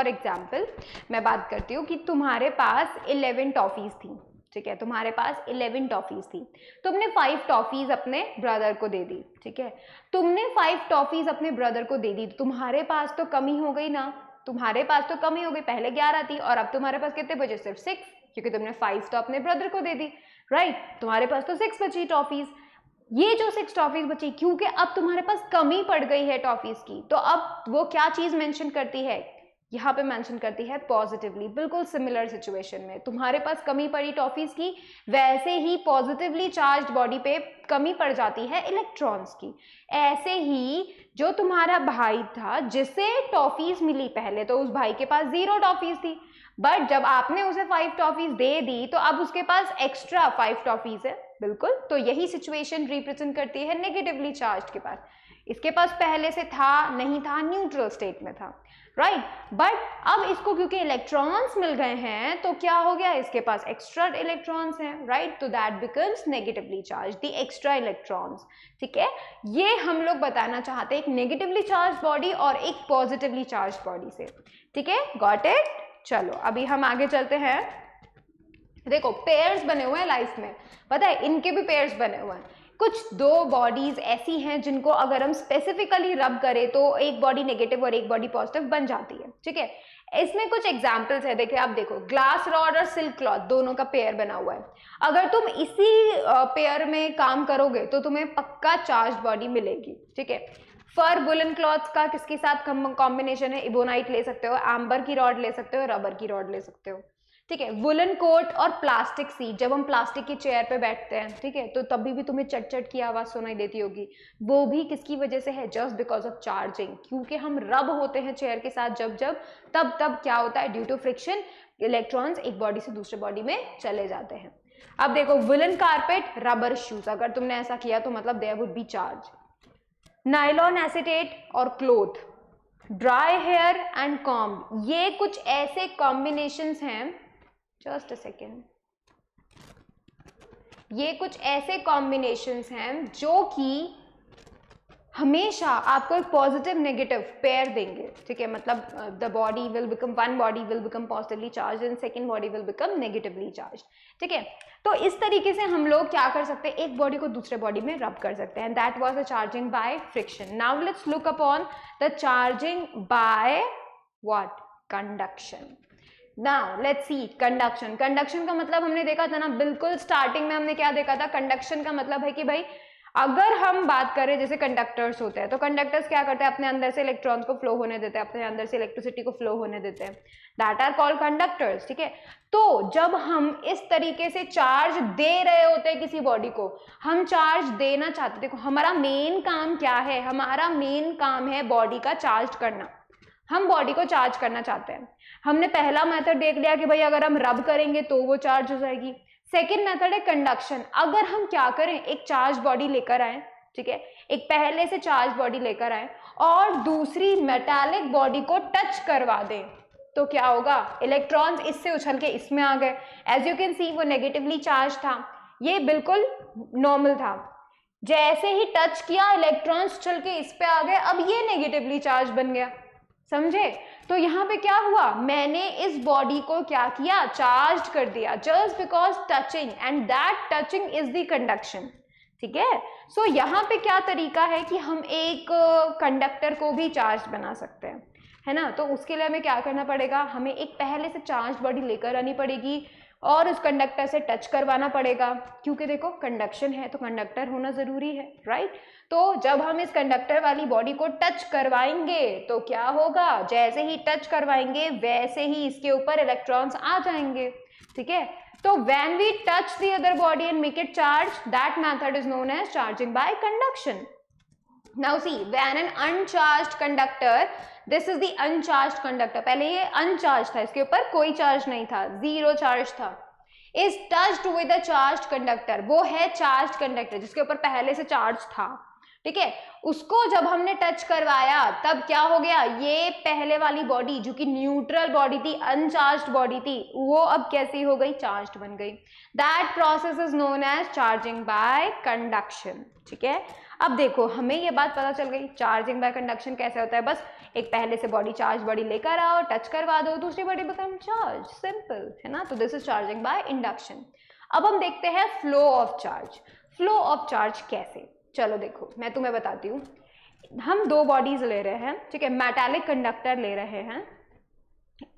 एग्जाम्पल मैं बात करती हूँ कि तुम्हारे पास 11 टॉफीज थी, ठीक है, तुम्हारे पास 11 टॉफीज थी, तुमने 5 टॉफीज अपने ब्रदर को दे दी, ठीक है, तुमने 5 टॉफीज अपने ब्रदर को दे दी, तुम्हारे पास तो कमी हो गई ना, तुम्हारे पास तो कमी हो गई, पहले 11 थी और अब तुम्हारे पास कितने बचे, सिर्फ 6, क्योंकि तुमने 5 तो अपने ब्रदर को दे दी, राइट, तुम्हारे पास तो 6 बची टॉफीज। ये जो 6 टॉफीज बची, क्योंकि अब तुम्हारे पास कमी पड़ गई है टॉफीज की, तो अब वो क्या चीज मेंशन करती है, यहाँ पे मेंशन करती है पॉजिटिवली। बिल्कुल सिमिलर सिचुएशन में तुम्हारे पास कमी पड़ी टॉफीज की, वैसे ही पॉजिटिवली चार्ज्ड बॉडी पे कमी पड़ जाती है इलेक्ट्रॉन्स की। ऐसे ही जो तुम्हारा भाई था जिसे टॉफीज मिली, पहले तो उस भाई के पास 0 टॉफीज थी, बट जब आपने उसे 5 टॉफीज दे दी तो अब उसके पास एक्स्ट्रा 5 टॉफीज है। बिल्कुल, तो यही सिचुएशन रिप्रेजेंट करती है नेगेटिवली चार्ज्ड के पास। इसके पास पहले से था, नहीं था, न्यूट्रल स्टेट में था, राइट, बट अब इसको क्योंकि इलेक्ट्रॉन्स मिल गए हैं तो क्या हो गया, इसके पास एक्स्ट्रा इलेक्ट्रॉन्स हैं, राइट, तो that becomes negatively charge, the extra electrons. ठीक है, ये हम लोग बताना चाहते हैं एक नेगेटिवली चार्ज बॉडी और एक पॉजिटिवली चार्ज बॉडी से। ठीक है, गॉट इट। चलो अभी हम आगे चलते हैं। देखो पेयर्स बने हुए हैं लाइफ में, पता है इनके भी पेयर्स बने हुए हैं। कुछ दो बॉडीज ऐसी हैं जिनको अगर हम स्पेसिफिकली रब करें तो एक बॉडी नेगेटिव और एक बॉडी पॉजिटिव बन जाती है, ठीक है। इसमें कुछ एग्जाम्पल्स है, देखिए आप देखो, ग्लास रॉड और सिल्क क्लॉथ दोनों का पेयर बना हुआ है। अगर तुम इसी पेयर में काम करोगे तो तुम्हें पक्का चार्ज बॉडी मिलेगी, ठीक है। फर वुलन क्लॉथ का किसके साथ कॉम्बिनेशन है, इबोनाइट ले सकते हो, एम्बर की रॉड ले सकते हो, रबर की रॉड ले सकते हो, ठीक है। वुलन कोट और प्लास्टिक सीट, जब हम प्लास्टिक की चेयर पे बैठते हैं, ठीक है, तो तभी भी तुम्हें चट चट की आवाज सुनाई देती होगी, वो भी किसकी वजह से है, जस्ट बिकॉज ऑफ चार्जिंग। क्योंकि हम रब होते हैं चेयर के साथ जब जब, तब क्या होता है, ड्यू टू फ्रिक्शन इलेक्ट्रॉन्स एक बॉडी से दूसरे बॉडी में चले जाते हैं। अब देखो, वुलन कारपेट, रबर शूज, अगर तुमने ऐसा किया तो मतलब there would be charge. Nylon acetate और cloth, dry hair and comb, ये कुछ ऐसे कॉम्बिनेशंस हैं, जस्ट अ सेकेंड, ये कुछ ऐसे कॉम्बिनेशंस हैं जो कि हमेशा आपको एक पॉजिटिव नेगेटिव पेयर देंगे, ठीक है। मतलब the body will become, one body will become positively charge and second body will become negatively charge, ठीक है। तो इस तरीके से हम लोग क्या कर सकते हैं, एक बॉडी को दूसरे बॉडी में रब कर सकते हैं। That was the charging by friction. Now let's look upon the charging by what, conduction. Now let's C conduction. Conduction का मतलब हमने देखा था ना, बिल्कुल स्टार्टिंग में हमने क्या देखा था, कंडक्शन का मतलब है कि भाई अगर हम बात करें जैसे कंडक्टर्स होते हैं, तो कंडक्टर्स क्या करते हैं, अपने अंदर से इलेक्ट्रॉन्स को फ्लो होने देते हैं, अपने अंदर से इलेक्ट्रिसिटी को फ्लो होने देते हैं, दैट आर कॉल्ड कंडक्टर्स, ठीक है। तो जब हम इस तरीके से चार्ज दे रहे होते हैं किसी बॉडी को, हम चार्ज देना चाहते, देखो हमारा मेन काम क्या है, हमारा मेन काम है बॉडी का चार्ज करना, हम बॉडी को चार्ज करना चाहते हैं। हमने पहला मेथड देख लिया कि भाई अगर हम रब करेंगे तो वो चार्ज हो जाएगी। सेकेंड मेथड है कंडक्शन। अगर हम क्या करें, एक चार्ज बॉडी लेकर आए, ठीक है, एक पहले से चार्ज बॉडी लेकर आए और दूसरी मेटालिक बॉडी को टच करवा दें, तो क्या होगा, इलेक्ट्रॉन्स इससे उछल के इसमें आ गए। एज यू कैन सी वो नेगेटिवली चार्ज था, ये बिल्कुल नॉर्मल था, जैसे ही टच किया इलेक्ट्रॉन्स उछल के इस पे आ गए, अब ये नेगेटिवली चार्ज बन गया, समझे। तो यहाँ पे क्या हुआ, मैंने इस बॉडी को क्या किया, चार्ज कर दिया, just because touching, and that touching is the conduction, ठीक है। सो यहाँ पे क्या तरीका है कि हम एक कंडक्टर को भी चार्ज बना सकते हैं, है ना। तो उसके लिए हमें क्या करना पड़ेगा, हमें एक पहले से चार्ज बॉडी लेकर आनी पड़ेगी और उस कंडक्टर से टच करवाना पड़ेगा, क्योंकि देखो कंडक्शन है तो कंडक्टर होना जरूरी है, राइट। तो जब हम इस कंडक्टर वाली बॉडी को टच करवाएंगे तो क्या होगा, जैसे ही टच करवाएंगे वैसे ही इसके ऊपर इलेक्ट्रॉन्स आ जाएंगे, ठीक है। तो when we touch the other body and make it charge, that method is known as charging by conduction. Now see, when an uncharged conductor, this is the uncharged conductor, पहले ये uncharged था, इसके ऊपर कोई चार्ज नहीं था, zero charge था, is touched with a charged conductor, वो है चार्ज कंडक्टर जिसके ऊपर पहले से चार्ज था, ठीक है। उसको जब हमने टच करवाया तब क्या हो गया, ये पहले वाली बॉडी जो कि न्यूट्रल बॉडी थी, अनचार्ज्ड बॉडी थी, वो अब कैसी हो गई, चार्ज्ड बन गई। That process is known as charging by conduction, ठीक है। अब देखो हमें ये बात पता चल गई चार्जिंग बाय कंडक्शन कैसे होता है, बस एक पहले से बॉडी चार्ज बॉडी लेकर आओ, टच करवा दो, दूसरी बॉडी बिकम चार्ज, सिंपल है ना। तो this is charging by induction. अब हम देखते हैं flow of charge. Flow of charge कैसे, चलो देखो मैं तुम्हें बताती हूँ। हम दो बॉडीज ले रहे हैं, ठीक है, मेटालिक कंडक्टर ले रहे हैं,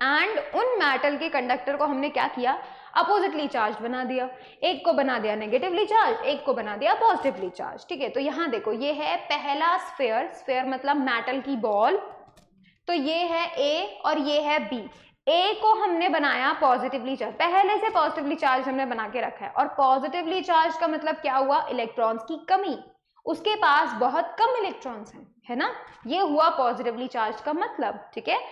एंड उन मेटल के कंडक्टर को हमने क्या किया, अपोजिटली चार्ज बना दिया, एक को बना दिया नेगेटिवली चार्ज, एक को बना दिया पॉजिटिवली चार्ज, ठीक है। तो यहाँ देखो ये है पहला स्फेयर, स्फेयर मतलब मेटल की बॉल, तो ये है ए और ये है बी। ए को हमने बनाया पॉजिटिवली चार्ज, पहले से पॉजिटिवली चार्ज हमने बना के रखा है, और पॉजिटिवली चार्ज का मतलब क्या हुआ, इलेक्ट्रॉन्स की कमी, उसके पास बहुत कम इलेक्ट्रॉन्स हैं, है ना, ये हुआ पॉजिटिवली चार्ज का मतलब, ठीक है।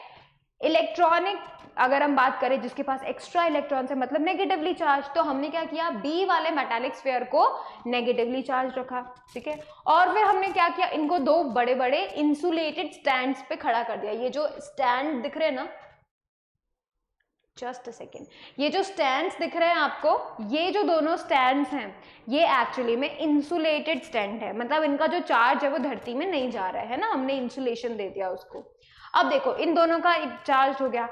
इलेक्ट्रॉनिक अगर हम बात करें जिसके पास एक्स्ट्रा इलेक्ट्रॉन्स है मतलब नेगेटिवली चार्ज, तो हमने क्या किया, बी वाले मेटालिक स्फीयर को नेगेटिवली चार्ज रखा, ठीक है। और फिर हमने क्या किया, इनको दो बड़े बड़े इंसुलेटेड स्टैंड्स पे खड़ा कर दिया। ये जो स्टैंड दिख रहे हैं ना, जस्ट अ सेकेंड, ये जो स्टैंड्स दिख रहे हैं आपको, ये जो दोनों स्टैंड्स हैं ये एक्चुअली में इंसुलेटेड स्टैंड है, मतलब इनका जो चार्ज है वो धरती में नहीं जा रहा है ना, हमने इंसुलेशन दे दिया उसको। अब देखो इन दोनों का चार्ज हो गया,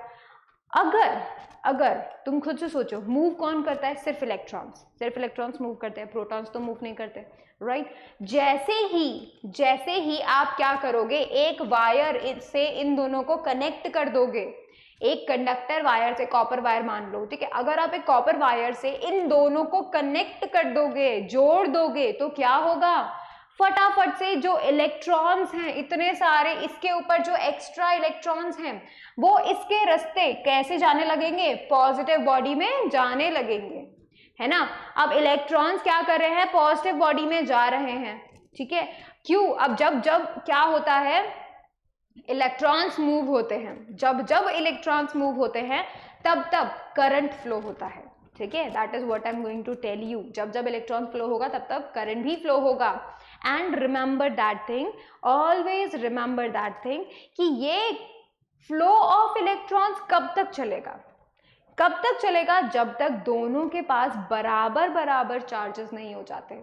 अगर अगर तुम खुद से सोचो, मूव कौन करता है? सिर्फ इलेक्ट्रॉन्स मूव करते हैं, प्रोटॉन्स तो मूव नहीं करते, राइट? जैसे ही आप क्या करोगे, एक वायर से इन दोनों को कनेक्ट कर दोगे, एक कंडक्टर वायर से, कॉपर वायर मान लो, ठीक है, अगर आप एक कॉपर वायर से इन दोनों को कनेक्ट कर दोगे, जोड़ दोगे, तो क्या होगा? फटाफट से जो इलेक्ट्रॉन्स हैं इतने सारे, इसके ऊपर जो एक्स्ट्रा इलेक्ट्रॉन्स हैं वो इसके रास्ते कैसे जाने लगेंगे? पॉजिटिव बॉडी में जाने लगेंगे, है ना? अब इलेक्ट्रॉन्स क्या कर रहे हैं? पॉजिटिव बॉडी में जा रहे हैं, ठीक है? क्यों? अब जब क्या होता है, इलेक्ट्रॉन्स मूव होते हैं, जब इलेक्ट्रॉन्स मूव होते हैं तब करंट फ्लो होता है, ठीक है? That is what I am going to tell you. जब इलेक्ट्रॉन फ्लो होगा तब करंट भी फ्लो होगा। And remember that thing, always remember that thing, कि ये फ्लो ऑफ इलेक्ट्रॉन्स कब तक चलेगा? जब तक दोनों के पास बराबर चार्जेस नहीं हो जाते,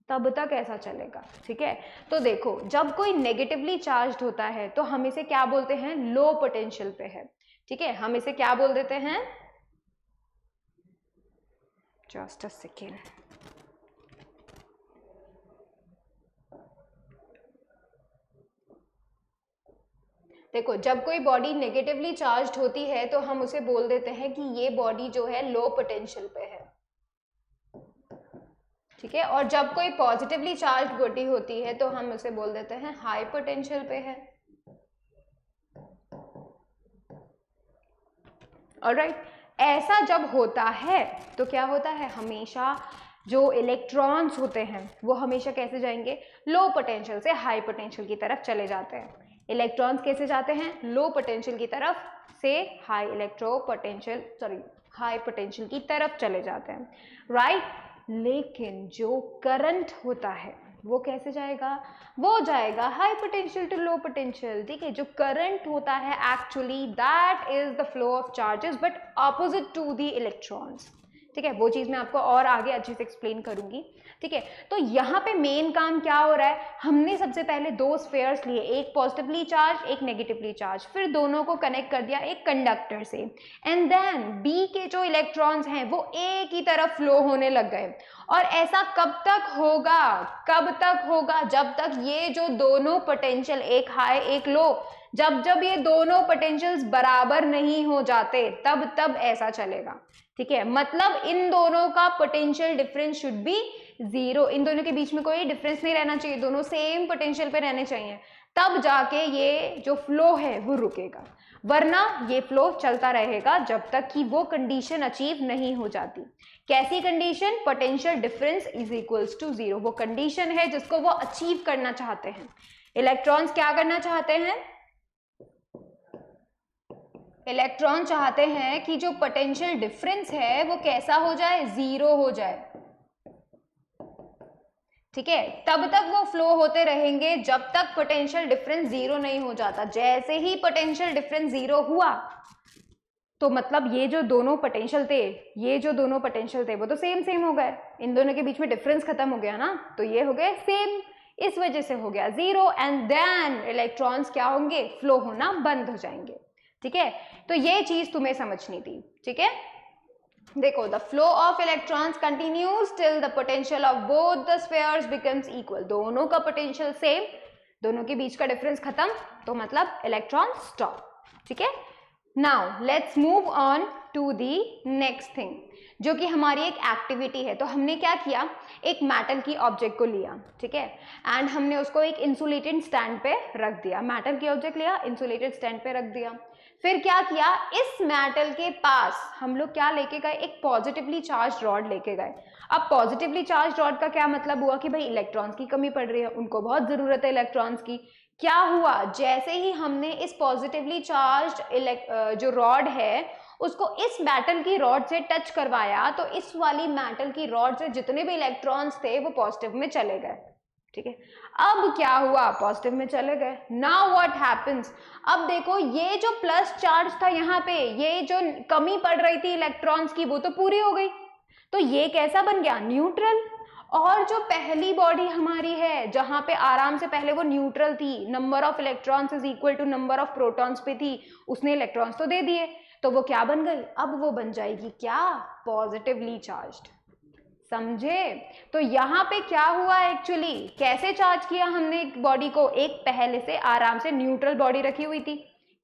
तब तक ऐसा चलेगा, ठीक है? तो देखो, जब कोई नेगेटिवली चार्ज्ड होता है तो हम इसे क्या बोलते हैं? लो पोटेंशियल पे है, ठीक है? हम इसे क्या बोल देते हैं? Just a second. देखो, जब कोई बॉडी नेगेटिवली चार्ज्ड होती है तो हम उसे बोल देते हैं कि ये बॉडी जो है लो पोटेंशियल पे है, ठीक है? और जब कोई पॉजिटिवली चार्ज्ड बॉडी होती है तो हम उसे बोल देते हैं हाई पोटेंशियल पे है। ऑलराइट, ऐसा जब होता है तो क्या होता है? हमेशा जो इलेक्ट्रॉन्स होते हैं वो हमेशा कैसे जाएंगे? लो पोटेंशियल से हाई पोटेंशियल की तरफ चले जाते हैं। इलेक्ट्रॉन्स कैसे जाते हैं? लो पोटेंशियल की तरफ से हाई पोटेंशियल की तरफ चले जाते हैं, राइट? लेकिन जो करंट होता है वो कैसे जाएगा? वो जाएगा high potential to low potential, ठीक है? जो करंट होता है actually that is the flow of charges but opposite to the electrons, ठीक है? वो चीज मैं आपको और आगे अच्छे से एक्सप्लेन करूंगी, ठीक है? तो यहाँ पे मेन काम क्या हो रहा है? हमने सबसे पहले दो स्फेयर्स लिए, एक पॉजिटिवली चार्ज, एक नेगेटिवली चार्ज, फिर दोनों को कनेक्ट कर दिया एक कंडक्टर से, एंड देन बी के जो इलेक्ट्रॉन्स हैं वो एक ही तरफ फ्लो होने लग गए। और ऐसा कब तक होगा? जब तक ये जो दोनों पोटेंशियल, एक हाई एक लो, जब ये दोनों पोटेंशियल्स बराबर नहीं हो जाते तब ऐसा चलेगा, ठीक है? मतलब इन दोनों का potential difference should be zero, इन दोनों के बीच में कोई डिफरेंस नहीं रहना चाहिए, दोनों सेम पोटेंशियल पे रहने चाहिए, तब जाके ये जो फ्लो है वो रुकेगा, वरना ये फ्लो चलता रहेगा जब तक कि वो कंडीशन अचीव नहीं हो जाती। कैसी condition? Potential difference is equals to zero, वो कंडीशन है जिसको वो अचीव करना चाहते हैं। इलेक्ट्रॉन्स क्या करना चाहते हैं? इलेक्ट्रॉन चाहते हैं कि जो पोटेंशियल डिफरेंस है वो कैसा हो जाए? जीरो हो जाए, ठीक है? तब तक वो फ्लो होते रहेंगे जब तक पोटेंशियल डिफरेंस जीरो नहीं हो जाता। जैसे ही पोटेंशियल डिफरेंस जीरो हुआ तो मतलब ये जो दोनों पोटेंशियल थे वो तो सेम हो गए, इन दोनों के बीच में डिफरेंस खत्म हो गया ना, तो ये हो गए सेम, इस वजह से हो गया जीरो, एंड देन इलेक्ट्रॉन्स क्या होंगे? फ्लो होना बंद हो जाएंगे, ठीक है? तो ये चीज तुम्हें समझनी थी, ठीक है? देखो, the flow of electrons continues till the potential of both the spheres becomes equal, दोनों का पोटेंशियल सेम, दोनों के बीच का डिफरेंस खत्म, तो मतलब इलेक्ट्रॉन स्टॉप, ठीक है? Now let's move on to the next thing, जो कि हमारी एक एक्टिविटी है। तो हमने क्या किया? एक मेटल की ऑब्जेक्ट को लिया, ठीक है, एंड हमने उसको एक इंसुलेटेड स्टैंड पे रख दिया। मेटल की ऑब्जेक्ट लिया, इंसुलेटेड स्टैंड पे रख दिया। फिर क्या किया? इस मेटल के पास हम लोग क्या लेके गए? एक पॉजिटिवली चार्ज रॉड लेके गए। अब पॉजिटिवली चार्ज रॉड का क्या मतलब हुआ कि भाई इलेक्ट्रॉन्स की कमी पड़ रही है, उनको बहुत जरूरत है इलेक्ट्रॉन्स की। क्या हुआ? जैसे ही हमने इस पॉजिटिवली चार्ज जो रॉड है उसको इस मेटल की रॉड से टच करवाया, तो इस वाली मेटल की रॉड से जितने भी इलेक्ट्रॉन्स थे वो पॉजिटिव में चले गए, ठीक है? अब क्या हुआ? पॉजिटिव में चले गए। Now what happens? अब देखो, ये जो प्लस चार्ज था यहाँ पे, ये जो कमी पड़ रही थी इलेक्ट्रॉन्स की, वो तो पूरी हो गई, तो ये कैसा बन गया? न्यूट्रल। और जो पहली बॉडी हमारी है जहां पे आराम से पहले वो न्यूट्रल थी, number of electrons is equal to number of protons पे थी, उसने इलेक्ट्रॉन्स तो दे दिए, तो वो क्या बन गई, अब वो बन जाएगी क्या, पॉजिटिवली चार्ज्ड। समझे? तो यहाँ पे क्या हुआ एक्चुअली, कैसे चार्ज किया हमने बॉडी को, एक पहले से आराम से न्यूट्रल बॉडी रखी हुई थी,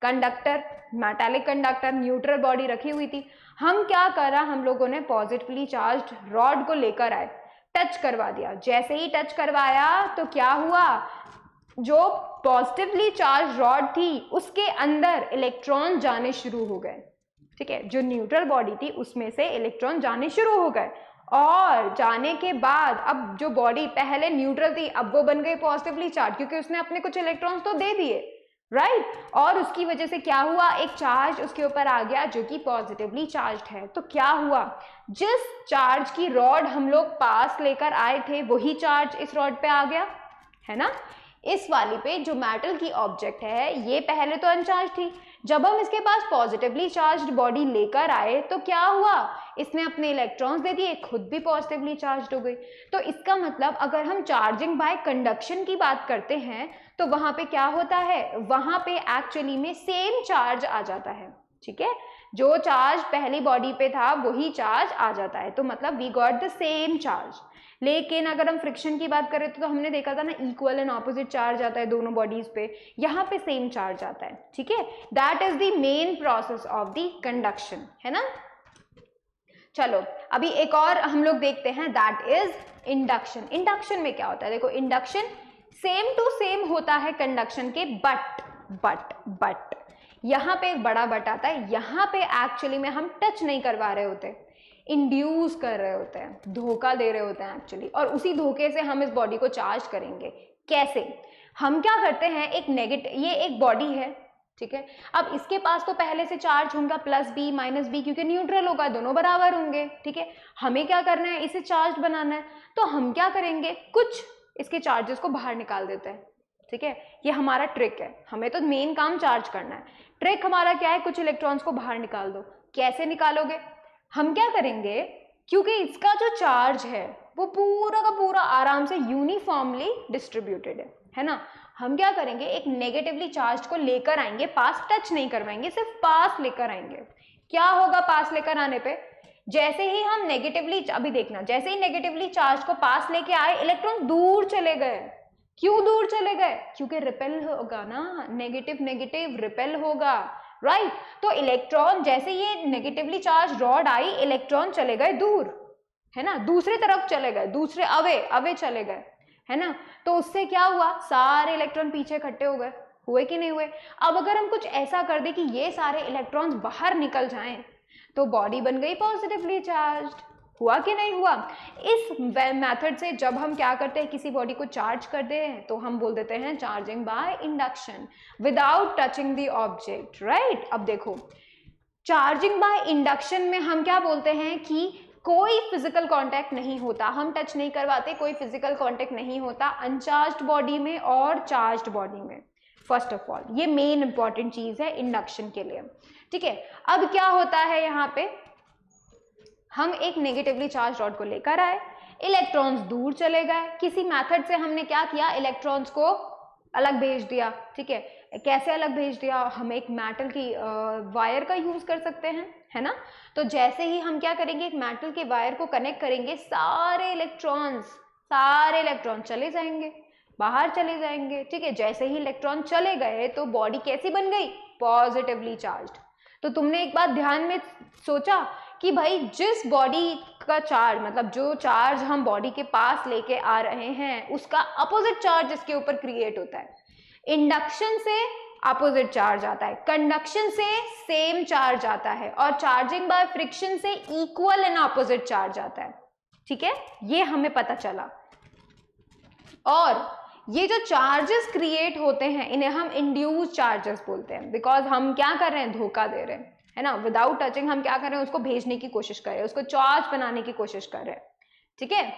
conductor, metallic conductor, neutral body रखी हुई थी। हम क्या करा, हम लोगों ने पॉजिटिवली चार्ज्ड रॉड को लेकर आए, टच करवा दिया। जैसे ही टच करवाया तो क्या हुआ, जो पॉजिटिवली चार्ज रॉड थी उसके अंदर इलेक्ट्रॉन जाने शुरू हो गए। ठीक है, जो न्यूट्रल बॉडी थी उसमें से इलेक्ट्रॉन जाने शुरू हो गए, और जाने के बाद अब जो बॉडी पहले न्यूट्रल थी अब वो बन गई पॉजिटिवली चार्ज, क्योंकि उसने अपने कुछ इलेक्ट्रॉन्स तो दे दिए, राइट। और उसकी वजह से क्या हुआ, एक चार्ज उसके ऊपर आ गया जो कि पॉजिटिवली चार्ज्ड है। तो क्या हुआ, जिस चार्ज की रॉड हम लोग पास लेकर आए थे वही चार्ज इस रॉड पे आ गया, है ना। इस वाली पे जो मेटल की ऑब्जेक्ट है ये पहले तो अनचार्ज थी, जब हम इसके पास पॉजिटिवली चार्ज्ड बॉडी लेकर आए तो क्या हुआ, इसने अपने इलेक्ट्रॉन्स दे दिए, खुद भी पॉजिटिवली चार्ज्ड हो गई। तो इसका मतलब अगर हम चार्जिंग बाय कंडक्शन की बात करते हैं तो वहां पे क्या होता है, वहां पे एक्चुअली में सेम चार्ज आ जाता है। ठीक है, जो चार्ज पहली बॉडी पे था वही चार्ज आ जाता है, तो मतलब we got the same charge. लेकिन अगर हम फ्रिक्शन की बात करें तो हमने देखा था ना, इक्वल एंड ऑपोजिट चार्ज आता है दोनों बॉडीज पे, यहाँ पे सेम चार्ज आता है। ठीक है, that is the main process of the conduction, है ना। चलो अभी एक और हम लोग देखते हैं, दैट इज इंडक्शन। इंडक्शन में क्या होता है, देखो इंडक्शन सेम टू सेम होता है कंडक्शन के, बट यहाँ पे एक बड़ा बट आता है, यहाँ पे एक्चुअली में हम टच नहीं करवा रहे होते, इंड्यूस कर रहे होते हैं, धोखा दे रहे होते हैं एक्चुअली, और उसी धोखे से हम इस बॉडी को चार्ज करेंगे। कैसे, हम क्या करते हैं, एक नेगेटिव, ये एक बॉडी है, ठीक है, अब इसके पास तो पहले से चार्ज होगा प्लस बी माइनस बी, क्योंकि न्यूट्रल होगा, दोनों बराबर होंगे। ठीक है, हमें क्या करना है, इसे चार्ज बनाना है, तो हम क्या करेंगे, कुछ इसके चार्जेस को बाहर निकाल देते हैं। ठीक है, ये हमारा ट्रिक है, हमें तो मेन काम चार्ज करना है। ट्रिक हमारा क्या है, कुछ इलेक्ट्रॉन्स को बाहर निकाल दो। कैसे निकालोगे, हम क्या करेंगे, क्योंकि इसका जो चार्ज है वो पूरा का पूरा आराम से यूनिफॉर्मली डिस्ट्रीब्यूटेड है ना, हम क्या करेंगे, एक नेगेटिवली चार्ज को लेकर आएंगे पास, टच नहीं करवाएंगे, सिर्फ पास लेकर आएंगे। क्या होगा पास लेकर आने पे, जैसे ही हम नेगेटिवली, अभी देखना, जैसे ही नेगेटिवली चार्ज को पास लेके आए इलेक्ट्रॉन दूर चले गए। क्यों दूर चले गए, क्योंकि रिपेल होगा ना, नेगेटिव नेगेटिव रिपेल होगा, राइट। तो इलेक्ट्रॉन, जैसे ये नेगेटिवली चार्ज रॉड आई, इलेक्ट्रॉन चले गए दूर, है ना, दूसरी तरफ चले गए, दूसरे अवे चले गए, है ना। तो उससे क्या हुआ, सारे इलेक्ट्रॉन पीछे इकट्ठे हो गए, हुए कि नहीं हुए। अब अगर हम कुछ ऐसा कर दे कि ये सारे इलेक्ट्रॉन्स बाहर निकल जाएं तो बॉडी बन गई पॉजिटिवली चार्ज्ड, हुआ कि नहीं हुआ। इस मेथड से जब हम क्या करते हैं, किसी बॉडी को चार्ज कर दे तो हम बोल देते हैं charging by induction without touching the object, right. अब देखो चार्जिंग बाय इंडक्शन में हम क्या बोलते हैं कि कोई फिजिकल कांटेक्ट नहीं होता, हम टच नहीं करवाते, कोई फिजिकल कांटेक्ट नहीं होता अनचार्ज्ड बॉडी में और चार्ज्ड बॉडी में। फर्स्ट ऑफ ऑल ये मेन इंपॉर्टेंट चीज है इंडक्शन के लिए। ठीक है, अब क्या होता है, यहाँ पे हम एक नेगेटिवली चार्ज रॉड को लेकर आए, इलेक्ट्रॉन्स दूर चले गए, किसी मेथड से हमने क्या किया, इलेक्ट्रॉन्स को अलग भेज दिया। ठीक है, कैसे अलग भेज दिया, हम एक मेटल की वायर का यूज कर सकते हैं, है ना। तो जैसे ही हम क्या करेंगे, एक मेटल के वायर को कनेक्ट करेंगे, सारे इलेक्ट्रॉन चले जाएंगे, बाहर चले जाएंगे। ठीक है, जैसे ही इलेक्ट्रॉन चले गए तो बॉडी कैसी बन गई, पॉजिटिवली चार्ज्ड। तो तुमने एक बात ध्यान में सोचा कि भाई जिस बॉडी का चार्ज, मतलब जो चार्ज हम बॉडी के पास लेके आ रहे हैं उसका अपोजिट चार्ज इसके ऊपर क्रिएट होता है। इंडक्शन से अपोजिट चार्ज आता है, कंडक्शन से सेम चार्ज आता है, और चार्जिंग बाय फ्रिक्शन से इक्वल एंड अपोजिट चार्ज आता है। ठीक है, ये हमें पता चला। और ये जो चार्जेस क्रिएट होते हैं इन्हें हम इंड्यूस चार्जेस बोलते हैं, बिकॉज हम क्या कर रहे हैं, धोखा दे रहे हैं, है ना। विदाउट टचिंग हम क्या कर रहे हैं, उसको भेजने की कोशिश कर रहे हैं, उसको चार्ज बनाने की कोशिश कर रहे हैं। ठीक है,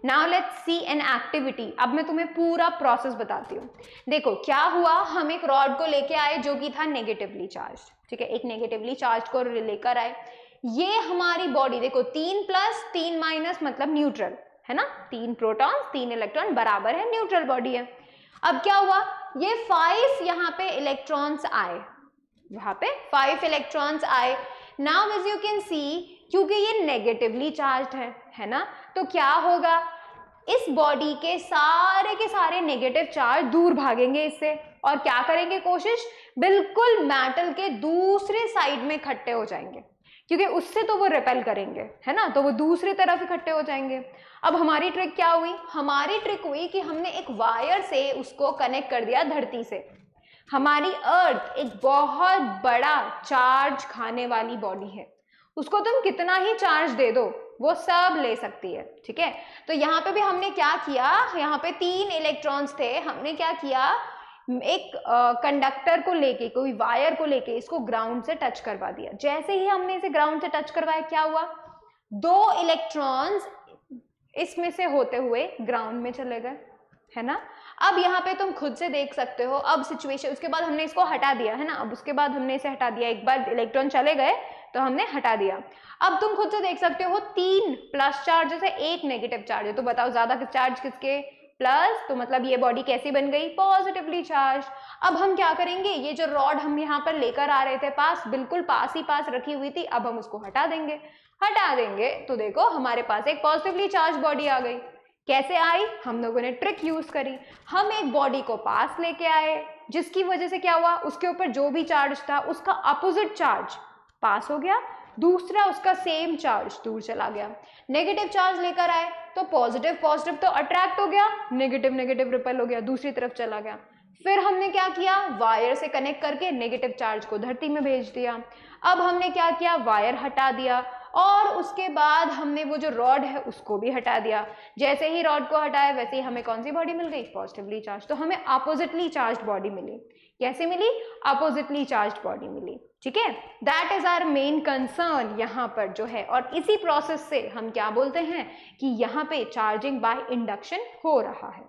now let's see an activity. अब मैं तुम्हें पूरा प्रोसेस बताती हूँ। देखो क्या हुआ, हम एक रॉड को लेके आए जो कि था नेगेटिवली चार्ज। ठीक है, एक नेगेटिवली चार्ज को लेकर आए, ये हमारी बॉडी देखो 3 प्लस 3 माइनस मतलब न्यूट्रल, है ना, 3 प्रोटॉन 3 इलेक्ट्रॉन बराबर है न्यूट्रल बॉडी है। अब क्या हुआ, ये 5 यहाँ पे इलेक्ट्रॉन्स आए, वहां पे 5 इलेक्ट्रॉन्स आए। Now as you can see, क्योंकि ये नेगेटिवली चार्ज है ना, तो क्या होगा, इस बॉडी के सारे नेगेटिव चार्ज दूर भागेंगे इससे और क्या करेंगे कोशिश, बिल्कुल मेटल के दूसरे साइड में इकट्ठे हो जाएंगे, क्योंकि उससे तो वो रिपेल करेंगे, है ना, तो वो दूसरी तरफ इकट्ठे हो जाएंगे। अब हमारी ट्रिक क्या हुई, हमारी ट्रिक हुई कि हमने एक वायर से उसको कनेक्ट कर दिया धरती से। हमारी अर्थ एक बहुत बड़ा चार्ज खाने वाली बॉडी है, उसको तुम कितना ही चार्ज दे दो वो सब ले सकती है, ठीक है। तो यहाँ पे भी हमने क्या किया, यहाँ पे 3 इलेक्ट्रॉन्स थे, हमने क्या किया, एक कंडक्टर को लेके, कोई वायर को लेके इसको ग्राउंड से टच करवा दिया। जैसे ही हमने इसे ग्राउंड से टच करवाया, क्या हुआ, 2 इलेक्ट्रॉन्स इसमें से होते हुए ग्राउंड में चले गए, है ना। अब यहाँ पे तुम खुद से देख सकते हो, अब सिचुएशन, उसके बाद हमने इसको हटा दिया, है ना, अब उसके बाद हमने इसे हटा दिया, एक बार इलेक्ट्रॉन चले गए तो हमने हटा दिया। अब तुम खुद से देख सकते हो 3 प्लस चार्जेस है, 1 नेगेटिव चार्ज है, तो बताओ ज्यादा चार्ज किसके, प्लस, तो मतलब ये बॉडी कैसी बन गई, पॉजिटिवली चार्ज। अब हम क्या करेंगे, ये जो रॉड हम यहाँ पर लेकर आ रहे थे पास, बिल्कुल पास ही पास रखी हुई थी, अब हम उसको हटा देंगे तो देखो हमारे पास एक पॉजिटिवली चार्ज बॉडी आ गई। कैसे आई, हम लोगों ने ट्रिक यूज करी, हम एक बॉडी को पास लेके आए, जिसकी वजह से क्या हुआ, उसके ऊपर जो भी चार्ज था उसका अपोजिट चार्ज पास हो गया, दूसरा उसका सेम चार्ज दूर चला गया। नेगेटिव चार्ज लेकर आए तो पॉजिटिव तो अट्रैक्ट हो गया, नेगेटिव रिपेल हो गया, दूसरी तरफ चला गया। फिर हमने क्या किया, वायर से कनेक्ट करके नेगेटिव चार्ज को धरती में भेज दिया। अब हमने क्या किया, वायर हटा दिया और उसके बाद हमने वो जो रॉड है उसको भी हटा दिया। जैसे ही रॉड को हटाया वैसे ही हमें कौन सी बॉडी मिल गई, पॉजिटिवली चार्ज। तो हमें अपोजिटली चार्ज बॉडी मिली। कैसे मिली, अपोजिटली चार्ज बॉडी मिली, ठीक है। That is our main concern यहाँ पर जो है, और इसी प्रोसेस से हम क्या बोलते हैं कि यहाँ पे चार्जिंग बाय इंडक्शन हो रहा है।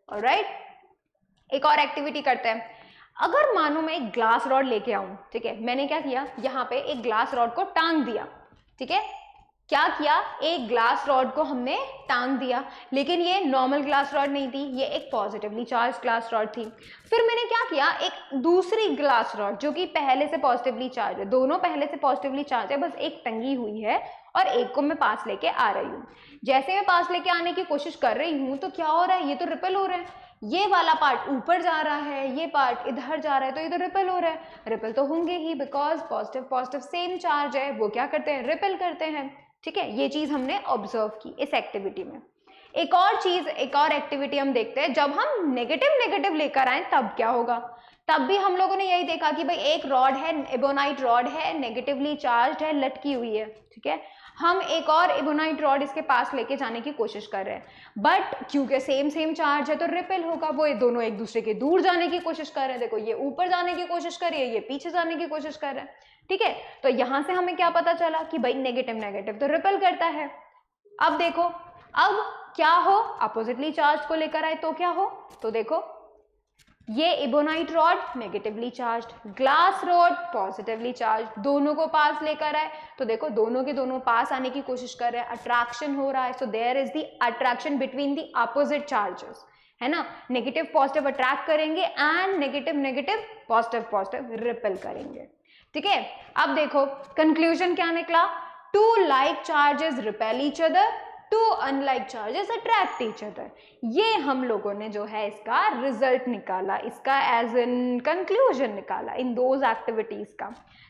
ऑलराइट, एक और एक्टिविटी करते हैं। अगर मानो मैं एक ग्लास रॉड लेके आऊं, ठीक है, मैंने क्या किया, यहाँ पे एक ग्लास रॉड को टांग दिया, ठीक है, क्या किया, एक ग्लास रॉड को हमने टांग दिया, लेकिन ये नॉर्मल ग्लास रॉड नहीं थी, ये एक पॉजिटिवली चार्ज ग्लास रॉड थी। फिर मैंने क्या किया, एक दूसरी ग्लास रॉड जो कि पहले से पॉजिटिवली चार्ज है, दोनों पहले से पॉजिटिवली चार्ज है, बस एक टंगी हुई है और एक को मैं पास लेके आ रही हूँ। जैसे मैं पास लेके आने की कोशिश कर रही हूँ तो क्या हो रहा है, ये तो रिपेल हो रहा है, ये वाला पार्ट ऊपर जा रहा है, ये पार्ट इधर जा रहा है, तो ये तो रिपेल हो रहा है। रिपेल तो होंगे ही, बिकॉज पॉजिटिव सेम चार्ज है, वो क्या करते हैं, रिपेल करते हैं, ठीक है। ये चीज हमने ऑब्जर्व की इस एक्टिविटी में। एक और एक्टिविटी हम देखते हैं, जब हम नेगेटिव लेकर आए तब क्या होगा। तब भी हम लोगों ने यही देखा कि भाई एक रॉड है, एबोनाइट रॉड है, नेगेटिवली चार्ज है, लटकी हुई है, ठीक है। हम एक और एबोनाइट रॉड इसके पास लेके जाने की कोशिश कर रहे हैं, बट क्योंकि सेम चार्ज है तो रिपेल होगा, वो दोनों एक दूसरे के दूर जाने की कोशिश कर रहे हैं। देखो, ये ऊपर जाने की कोशिश कर रही है, ये पीछे जाने की कोशिश कर रहे हैं, ठीक है। तो यहां से हमें क्या पता चला कि भाई नेगेटिव तो रिपेल करता है। अब देखो, अब क्या हो, अपोजिटली चार्ज को लेकर आए तो क्या हो, तो देखो ये ebonite rod negatively charged, glass rod positively charged, दोनों को पास लेकर आए तो देखो दोनों के दोनों पास आने की कोशिश कर रहे हैं, अट्रैक्शन हो रहा है। So there is the attraction between the opposite charges, है ना। नेगेटिव पॉजिटिव अट्रैक्ट करेंगे एंड नेगेटिव पॉजिटिव रिपेल करेंगे, ठीक है। अब देखो कंक्लूजन क्या निकला, 2 like charges repel each other, 2 unlike charges attract each other. ये हम लोगों ने जो है इसका रिजल्ट निकाला, इसका एज इन कंक्लूजन निकाला इन दोज एक्टिविटीज का,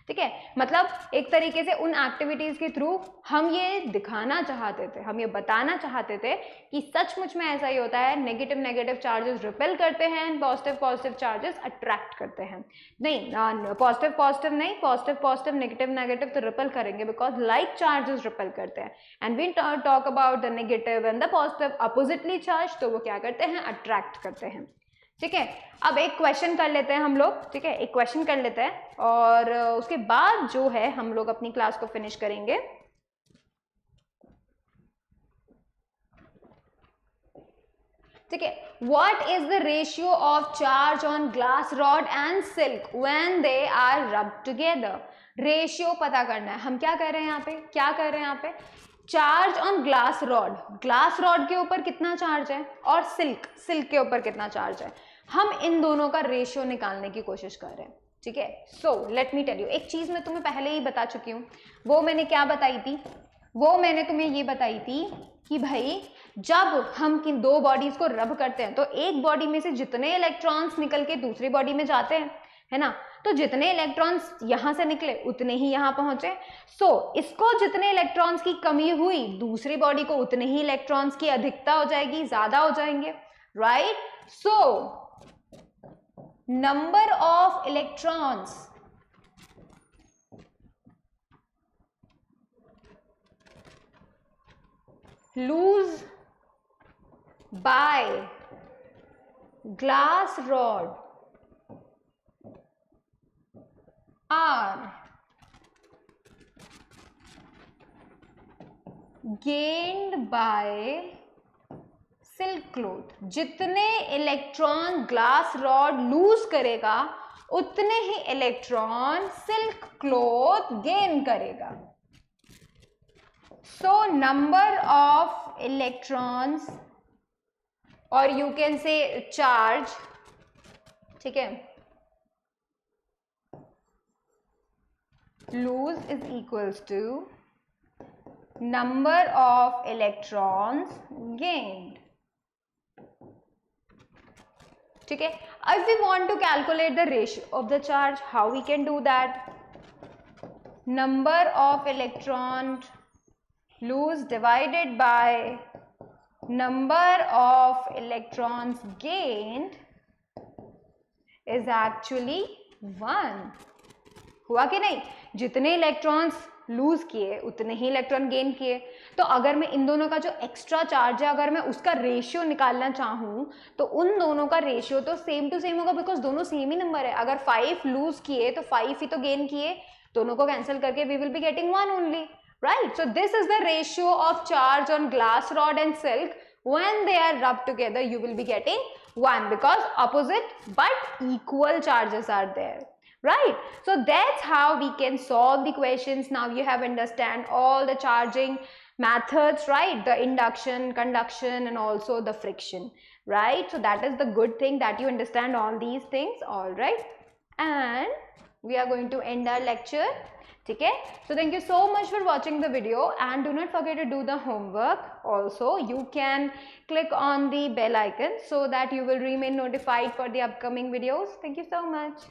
ठीक है। मतलब एक तरीके से उन एक्टिविटीज के थ्रू हम ये दिखाना चाहते थे, हम ये बताना चाहते थे कि सचमुच में ऐसा ही होता है, नेगेटिव चार्जेस रिपेल करते हैं, पॉजिटिव चार्जेस अट्रैक्ट करते हैं। नहीं, पॉजिटिव नहीं, पॉजिटिव नेगेटिव तो रिपेल करेंगे, बिकॉज लाइक चार्जेस रिपेल करते हैं। And we talk about the negative and the positive oppositely charge, तो वो क्या करते हैं, अट्रैक्ट करते हैं, ठीक है। अब एक क्वेश्चन कर लेते हैं हम लोग, ठीक है, एक क्वेश्चन कर लेते हैं और उसके बाद जो है हम लोग अपनी क्लास को फिनिश करेंगे। ठीक है, what is the ratio of charge on glass rod and silk when they are rubbed together. Ratio पता करना है। हम क्या कर रहे हैं यहाँ पे, क्या कर रहे हैं यहाँ पे, चार्ज ऑन ग्लास रॉड के ऊपर कितना चार्ज है और सिल्क के ऊपर कितना चार्ज है, हम इन दोनों का रेशियो निकालने की कोशिश कर रहे हैं। ठीक है। So let me tell you, एक चीज मैं तुम्हें पहले ही बता चुकी हूँ। वो मैंने क्या बताई थी? वो मैंने तुम्हें ये बताई थी कि भाई जब हम किन दो बॉडीज को रब करते हैं तो एक बॉडी में से जितने इलेक्ट्रॉन्स निकल के दूसरी बॉडी में जाते हैं, है ना, तो जितने इलेक्ट्रॉन्स यहां से निकले उतने ही यहां पहुंचे। सो इसको जितने इलेक्ट्रॉन्स की कमी हुई, दूसरी बॉडी को उतने ही इलेक्ट्रॉन्स की अधिकता हो जाएगी, ज्यादा हो जाएंगे, right. So number of electrons lose by glass rod are gained by silk cloth. जितने इलेक्ट्रॉन ग्लास रॉड लूज करेगा उतने ही इलेक्ट्रॉन सिल्क क्लॉथ गेन करेगा। सो नंबर ऑफ इलेक्ट्रॉन्स और यू कैन से चार्ज, ठीक है, loose is equals to number of electrons gained, ठीक है। If we want to calculate the ratio of the charge, how we can do that? Number of electrons loose divided by number of electrons gained is actually 1। हुआ कि नहीं? जितने electrons loose किए उतने ही electron gain किए। तो अगर मैं इन दोनों का जो एक्स्ट्रा चार्ज है अगर मैं उसका रेशियो निकालना चाहूं तो उन दोनों का रेशियो तो सेम टू सेम होगा, बिकॉज दोनों सेम ही नंबर है। अगर 5 लूज किए तो 5 ही तो गेन किए, दोनों को कैंसिल करके we will be getting 1 only, right. So this is the ratio of charge on glass rod and silk when they are rubbed together you will be getting 1 because opposite but equal charges are there, right? So that's how we can solve the questions. Now you have understand all the charging methods, right? The induction, conduction and also the friction, right? So that is the good thing that you understand all these things, all right? And we are going to end our lecture, ठीक है। So thank you so much for watching the video and do not forget to do the homework. Also you can click on the bell icon so that you will remain notified for the upcoming videos. Thank you so much.